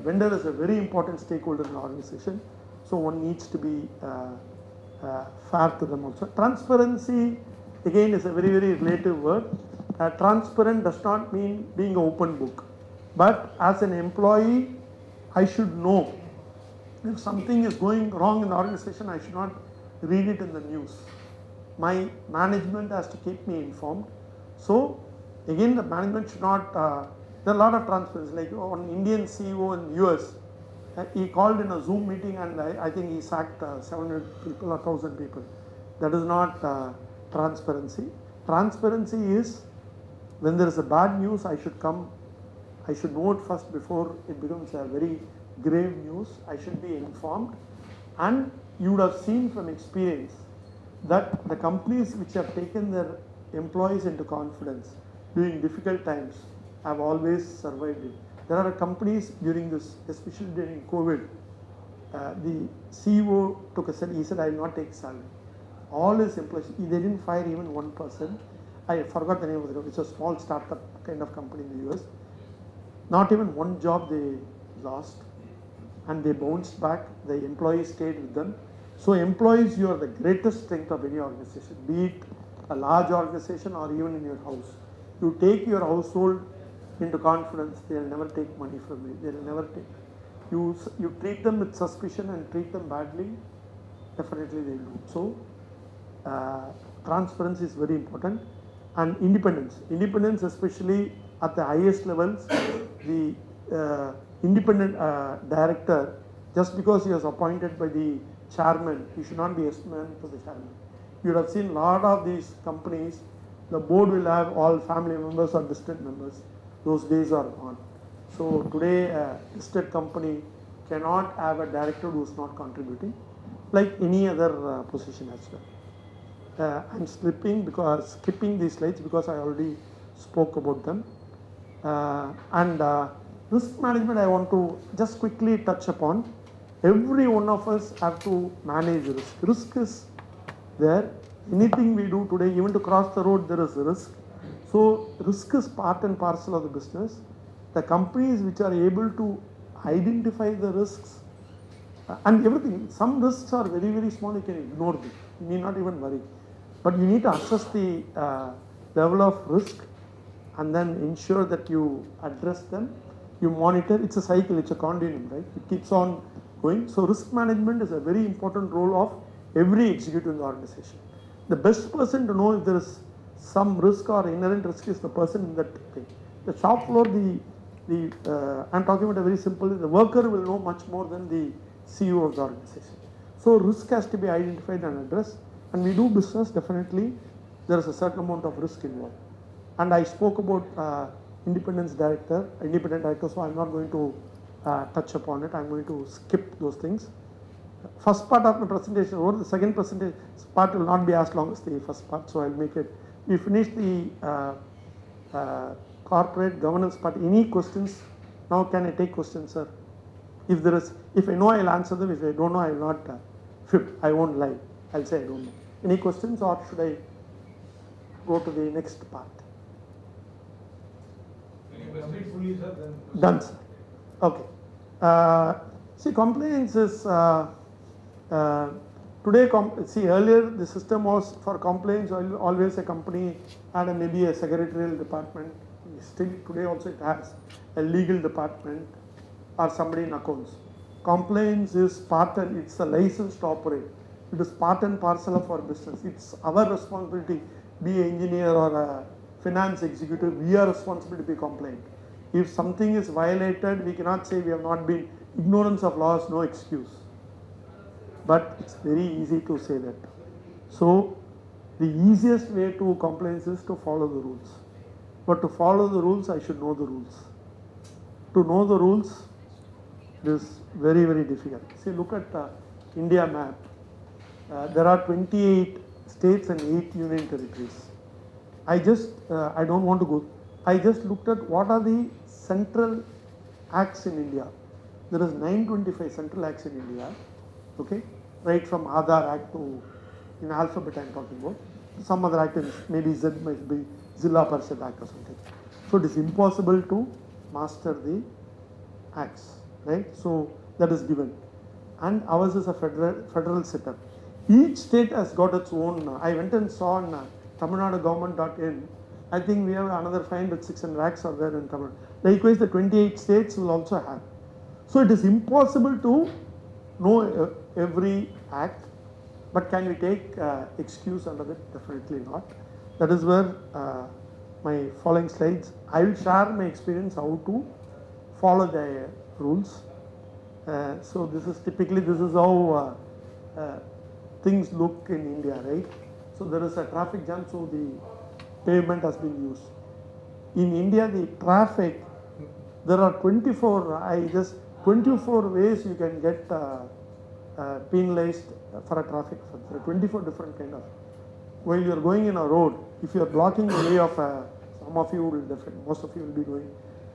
vendor is a very important stakeholder in the organization. So one needs to be fair to them also. Transparency again is a very, very relative word. Transparent does not mean being an open book. But as an employee, I should know if something is going wrong in the organization, I should not read it in the news. My management has to keep me informed. So again, the management should not, there are a lot of transparency, like on Indian CEO in US, he called in a Zoom meeting and I think he sacked 700 people or 1,000 people. That is not transparency. Transparency is when there is a bad news, I should know it first before it becomes a very grave news. I should be informed. And you would have seen from experience that the companies which have taken their employees into confidence during difficult times have always survived it. There are companies during this, especially during COVID, the CEO took a salary, he said, I will not take salary. All his employees, they didn't fire even one person. I forgot the name of the company, it's a small startup kind of company in the US. Not even one job they lost, and they bounced back, the employees stayed with them. So employees, you are the greatest strength of any organization, be it a large organization or even in your house. You take your household into confidence, they will never take money from you, they will never take. You treat them with suspicion and treat them badly, definitely they will do. So transparency is very important. And independence. Independence, especially at the highest levels, the independent director, just because he was appointed by the chairman, he should not be yes man to the chairman. You would have seen a lot of these companies, the board will have all family members or distant members. Those days are gone. So today a listed company cannot have a director who is not contributing, like any other position as well. I'm skipping these slides because I already spoke about them. Risk management I want to just quickly touch upon. Every one of us have to manage risk. Risk is there. Anything we do today, even to cross the road, there is a risk. So risk is part and parcel of the business. The companies which are able to identify the risks And everything, some risks are very, very small, you can ignore them. You need not even worry. But you need to assess the level of risk and then ensure that you address them. You monitor, it's a cycle, it's a continuum, right? It keeps on going. So risk management is a very important role of every executive in the organization. The best person to know if there is some risk or inherent risk is the person in that thing. The shop floor, I'm talking about a very simple, the worker will know much more than the CEO of the organization. So risk has to be identified and addressed. And we do business, definitely there is a certain amount of risk involved. And I spoke about independent director, so I'm not going to touch upon it. I'm going to skip those things. First part of the presentation over, the second presentation part will not be as long as the first part, so I'll make it. We finished the corporate governance part. Any questions? Now can I take questions, sir? If I know, I'll answer them. If I don't know, I will not fib. I won't lie. I'll say I don't know. Any questions, or should I go to the next part? Done, sir. Okay. See, compliance is today. Earlier the system was for compliance. Always a company had maybe a secretarial department. Still today also it has a legal department or somebody in accounts. Compliance is it's a license to operate. It is part and parcel of our business. It's our responsibility, be an engineer or a finance executive, we are responsible to be compliant. If something is violated, we cannot say we have not been, ignorance of laws, no excuse. But it's very easy to say that. So the easiest way to compliance is to follow the rules. But to follow the rules, I should know the rules. To know the rules is very, very difficult. See, look at India map. There are 28 states and 8 union territories. I don't want to go. I just looked at what are the central acts in India. There is 925 central acts in India. Okay, right from Aadhaar Act to, in alphabet I'm talking about. Some other act, maybe Z might be Zilla Parishad Act or something. So it is impossible to master the acts, right? So that is given. And ours is a federal setup. Each state has got its own. I went and saw on tamilnadugovernment.in. I think we have another 500-600 acts are there in Tamil. Likewise, the 28 states will also have. So it is impossible to know every act, but can we take excuse under it? Definitely not. That is where my following slides, I will share my experience how to follow the rules. So this is how things look in India, right? So there is a traffic jam, so the pavement has been used. In India, the traffic, there are 24 ways you can get penalized for a traffic offence. There are 24 different kind of. While you are going in a road, if you are blocking the way of some of you will definitely, most of you will be doing.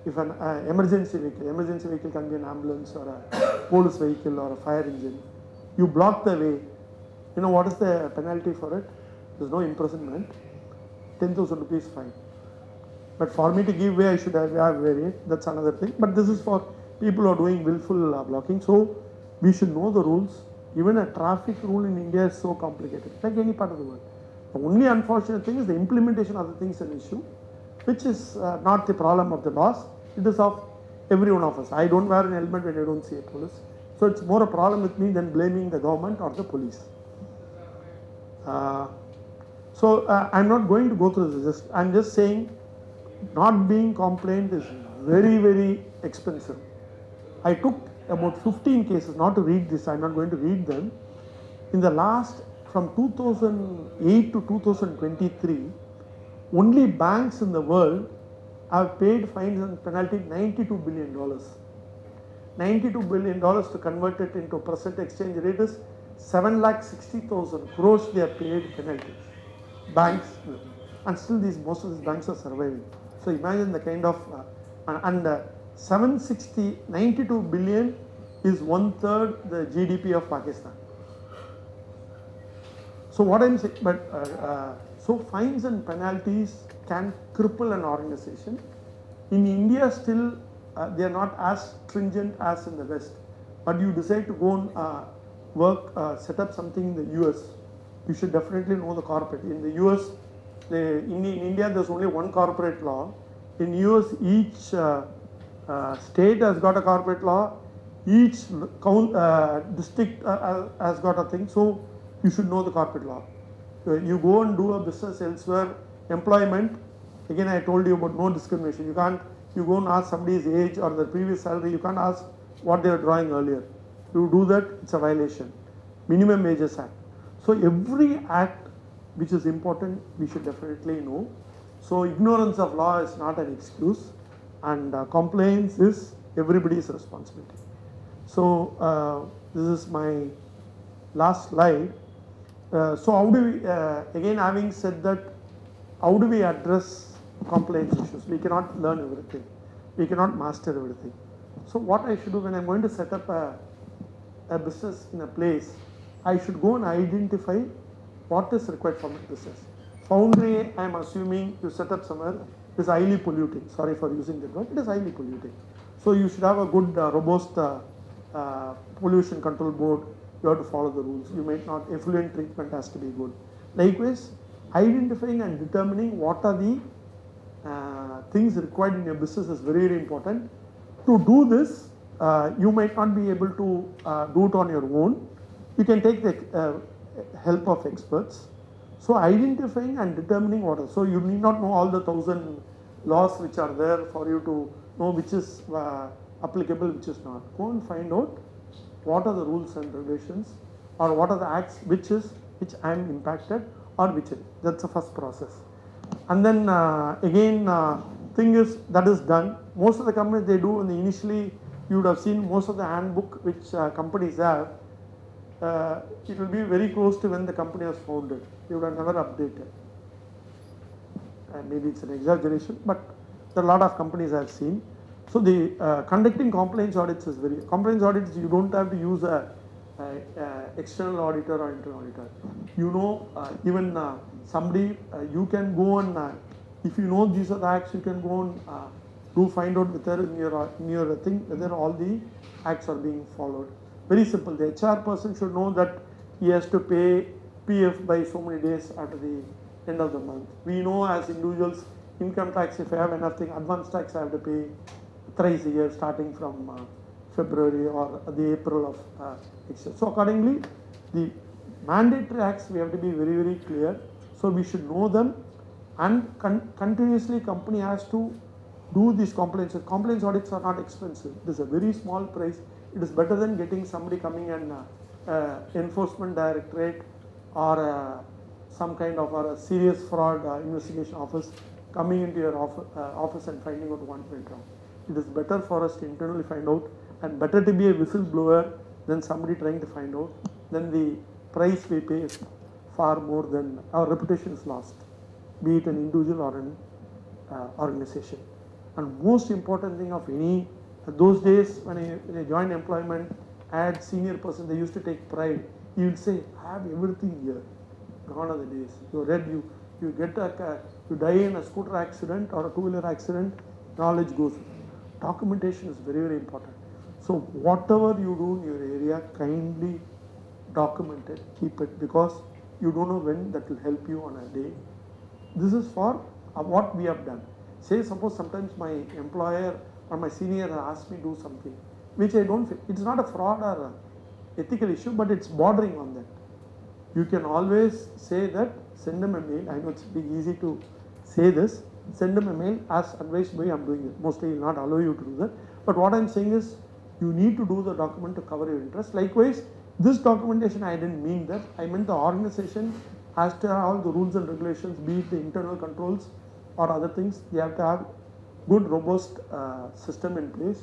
If an emergency vehicle can be an ambulance or a police vehicle or a fire engine, you block the way. You know what is the penalty for it? There is no imprisonment. 10,000 rupees fine. But for me to give way, I should have varied. That's another thing. But this is for people who are doing willful blocking. So we should know the rules. Even a traffic rule in India is so complicated, like any part of the world. The only unfortunate thing is the implementation of the thing is an issue, which is not the problem of the laws. It is of every one of us. I don't wear an helmet when I don't see a police. So it's more a problem with me than blaming the government or the police. So I'm not going to go through this. I'm just saying not being compliant is very, very expensive. I took about 15 cases, not to read this, I'm not going to read them. In the last, from 2008 to 2023, only banks in the world have paid fines and penalties $92 billion. $92 billion to convert it into present exchange rate is 7,60,000 crores they have paid penalties. Banks, and still most of these banks are surviving. So imagine the kind of, 92 billion is 1/3 the GDP of Pakistan. So what I'm saying, so fines and penalties can cripple an organization. In India still, they are not as stringent as in the West. but you decide to go and set up something in the US, you should definitely know the corporate. In the US, in India, there's only one corporate law. In US, each state has got a corporate law, each district has got a thing, so you should know the corporate law. You go and do a business elsewhere, employment, again I told you about no discrimination. You go and ask somebody's age or their previous salary, you can't ask what they were drawing earlier. You do that, it's a violation. Minimum Wages Act. So every act which is important, we should definitely know. So ignorance of law is not an excuse, and compliance is everybody's responsibility. So this is my last slide. So how do we, again having said that, how do we address compliance issues? We cannot learn everything. We cannot master everything. So what I should do when I'm going to set up a business in a place, I should go and identify what is required for my business. Foundry, I'm assuming you set up somewhere, is highly polluting. Sorry for using that word, it is highly polluting. So you should have a good, robust pollution control board. You have to follow the rules. You might not, effluent treatment has to be good. Likewise, identifying and determining what are the things required in your business is very, very important. To do this, you might not be able to do it on your own. You can take the help of experts. So identifying and determining what are, so you need not know all the 1,000 laws which are there for you to know which is applicable, which is not. Go and find out what are the rules and regulations, or what are the acts which I am impacted, or which is. That's the first process. And then again, thing is that is done. Most of the companies they do, and initially you would have seen most of the handbook which companies have. It will be very close to when the company was founded. You would have never updated. Maybe it's an exaggeration, but there are a lot of companies I have seen. So the conducting compliance audits is very, compliance audits you don't have to use a external auditor or internal auditor. You know, even somebody, you can go and, if you know these are the acts, you can go and find out whether in your thing, whether all the acts are being followed. Very simple, the HR person should know that he has to pay PF by so many days after the end of the month. We know as individuals, income tax, if I have enough thing, advance tax I have to pay thrice a year starting from February or the April of next year. So accordingly, the mandatory acts we have to be very, very clear. So we should know them, and continuously company has to do these compliance. Compliance audits are not expensive. It is a very small price. It is better than getting somebody coming and enforcement directorate or some kind of a serious fraud investigation office coming into your office and finding out what went wrong. It is better for us to internally find out, and better to be a whistleblower than somebody trying to find out. Then the price we pay is far more than our reputation is lost, be it an individual or an organization. And most important thing of any, those days when I joined employment, I had senior person, they used to take pride. He would say, I have everything here. Gone are the days. You read, you get you die in a scooter accident or a two-wheeler accident, knowledge goes. Documentation is very, very important. So whatever you do in your area, kindly document it, keep it, because you don't know when that will help you on a day. This is for what we have done. Say suppose sometimes my employer or my senior asks me to do something, which I don't feel. It's not a fraud or a ethical issue, but it's bordering on that. You can always say that, send them a mail. I know it's easy to say this. Send them a mail, as advised by I'm doing it. Mostly will not allow you to do that. But what I'm saying is, you need to do the document to cover your interest. Likewise, this documentation, I didn't mean that. I meant the organization has to have all the rules and regulations, be it the internal controls or other things. They have to have good, robust system in place.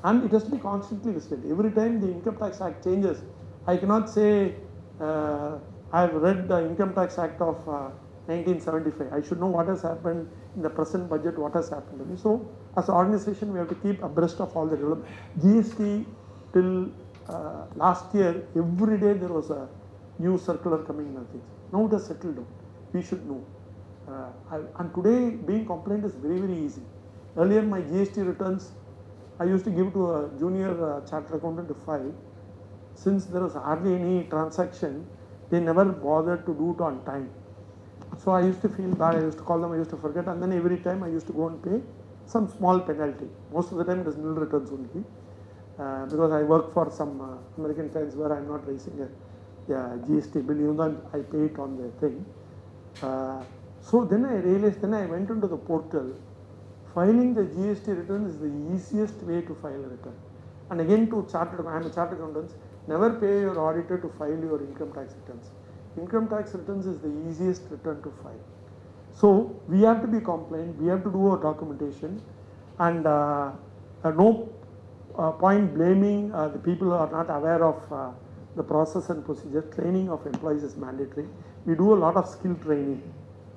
And it has to be constantly listed. Every time the Income Tax Act changes, I cannot say, I've read the Income Tax Act of 1975. I should know what has happened in the present budget, what has happened to me. So, as an organization, we have to keep abreast of all the development. GST till last year, every day there was a new circular coming and things. Now it has settled down. We should know. And today, being compliant is very, very easy. Earlier, my GST returns, I used to give to a junior chartered accountant to file. Since there was hardly any transaction, they never bothered to do it on time. So I used to feel bad, I used to call them, I used to forget, and then every time I used to go and pay some small penalty. Most of the time it is nil returns only, because I work for some American clients where I'm not raising a GST bill, even though I pay it on the thing. So then I realized, then I went into the portal, filing the GST return is the easiest way to file a return. And again to I'm a chartered accountant, never pay your auditor to file your income tax returns. Income tax returns is the easiest return to file. So we have to be compliant, we have to do our documentation, and no point blaming the people who are not aware of the process and procedure. Training of employees is mandatory. We do a lot of skill training,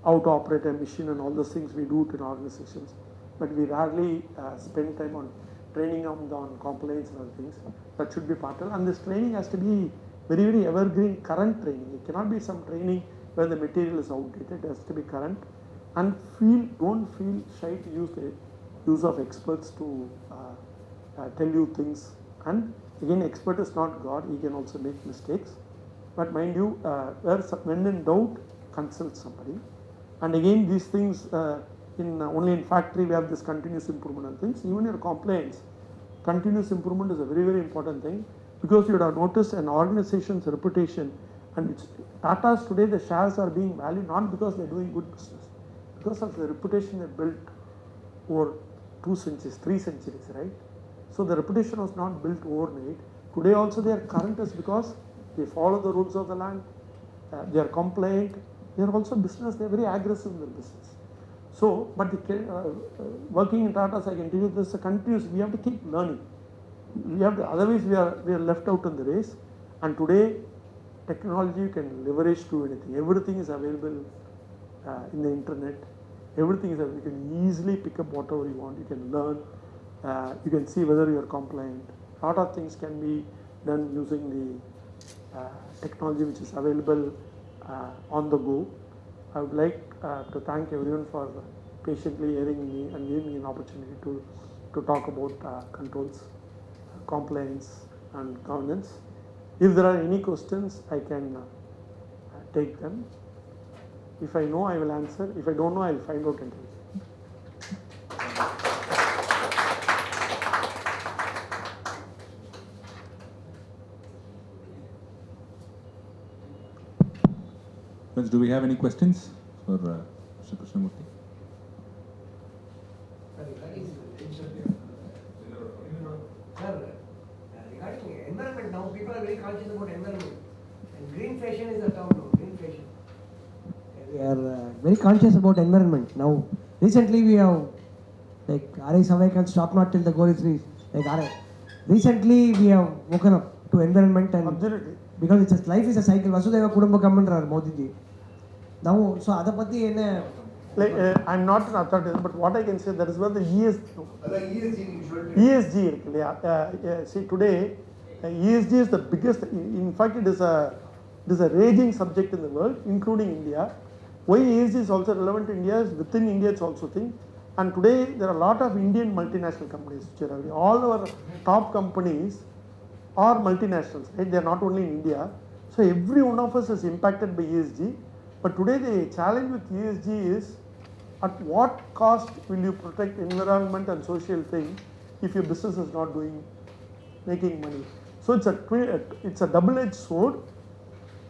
how to operate a machine and all those things we do it in organizations. But we rarely spend time on training on compliance and other things. That should be part of it. And this training has to be very, very evergreen, current training. It cannot be some training where the material is outdated. It has to be current. And don't feel shy to use the use of experts to tell you things. And again, expert is not God. He can also make mistakes. But mind you, when in doubt, consult somebody. And again, these things, only in factory we have this continuous improvement and things. Even your compliance, continuous improvement is a very, very important thing, because you would have noticed an organization's reputation, and it's Tata's today, the shares are being valued not because they're doing good business, because of the reputation they built over 2 centuries, 3 centuries, right? So the reputation was not built overnight. Today also they are current is because they follow the rules of the land, they are compliant, they are also business, they are very aggressive in their business. So, but working in Tata's, I can tell you this is a continuous, we have to keep learning. We have to, otherwise we are left out in the race. And today, technology can leverage to anything. Everything is available in the internet. Everything is available. You can easily pick up whatever you want. You can learn. You can see whether you are compliant. A lot of things can be done using the technology which is available on the go. I would like to thank everyone for patiently hearing me and giving me an opportunity to talk about controls, compliance and governance. If there are any questions, I can take them. If I know, I will answer. If I don't know, I will find out and tell you. Friends, do we have any questions for Mr. Krishnamoorthy? Sir, regarding environment now, people are very conscious about environment. And green fashion is a term now, green fashion. We are very conscious about environment now. Recently we have, like, RI Savai can stop not till the goal is reached. Like RI. Recently we have woken up to environment and Absolutely. because it's life is a cycle. Vasudeva Kudumbakam and Modi ji. Now, so adapati Like, I'm not an authority, but what I can say, that is where the ESG ESG, see today, ESG is the biggest, in fact it is a raging subject in the world, including India. Why ESG is also relevant to India is within India it's also thing. And today there are a lot of Indian multinational companies which are available. All our top companies are multinationals, right? They are not only in India. So every one of us is impacted by ESG. But today the challenge with ESG is, at what cost will you protect environment and social things if your business is not making money? So it's a double-edged sword.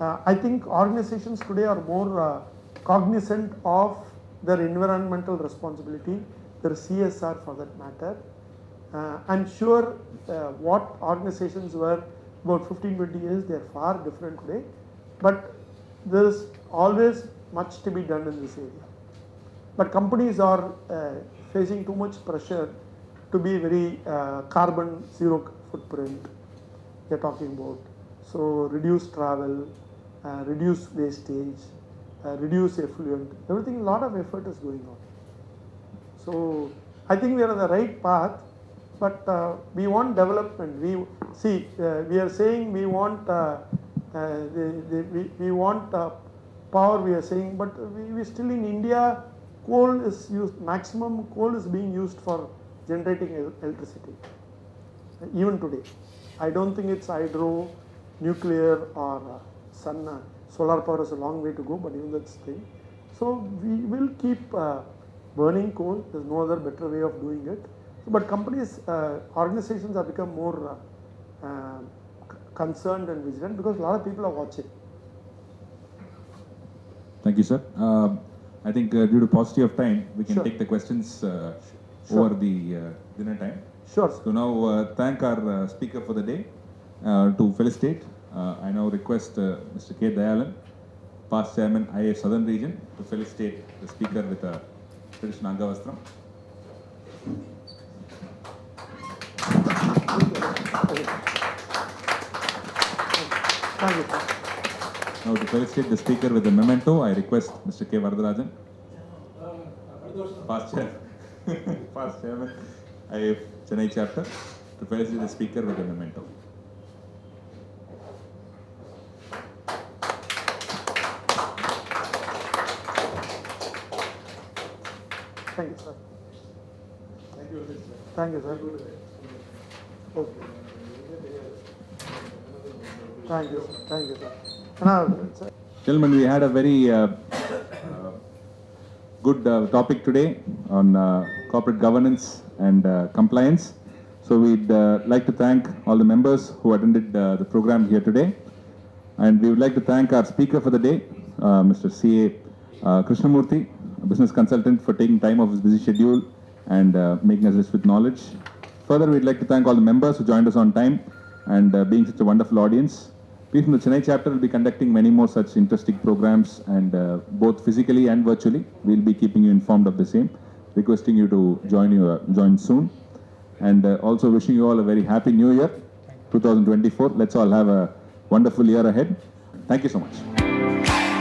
I think organizations today are more cognizant of their environmental responsibility, their CSR for that matter. I'm sure what organizations were about 15-20 years, they are far different today. But there is always much to be done in this area. But companies are facing too much pressure to be very carbon zero footprint, they're talking about. So reduce travel, reduce wastage, reduce effluent, everything, a lot of effort is going on. So I think we are on the right path, but we want development. We are saying we want we want power, we are saying, but we still in India, coal is used, maximum coal is being used for generating electricity. even today. I don't think it's hydro, nuclear or sun, solar power is a long way to go, but even that's the thing. So we will keep burning coal. There's no other better way of doing it. But companies, organizations have become more concerned and vigilant because a lot of people are watching. Thank you, sir. I think due to paucity of time, we can Sure. take the questions Sure. over the dinner time. Sure. So now thank our speaker for the day. To felicitate, I now request Mr. K. Dayalan, past chairman IIF Southern Region, to felicitate the speaker with a traditional Angavastram. Thank you, sir. Now to felicitate the speaker with a memento, I request Mr. K. Varadarajan, past chairman IIF Chennai chapter, to felicitate the speaker with a memento. Thank you, sir. Thank you, sir. Okay. Thank you, sir. Thank you, sir. Sir. Gentlemen, we had a very good topic today on corporate governance and compliance. So we'd like to thank all the members who attended the program here today. And we would like to thank our speaker for the day, Mr. C.A. Krishnamoorthy, a business consultant, for taking time off his busy schedule and making us rich with knowledge. Further, we'd like to thank all the members who joined us on time and being such a wonderful audience. We from the Chennai chapter will be conducting many more such interesting programs, and both physically and virtually. We'll be keeping you informed of the same, requesting you to join soon. And also wishing you all a very happy new year, 2024. Let's all have a wonderful year ahead. Thank you so much.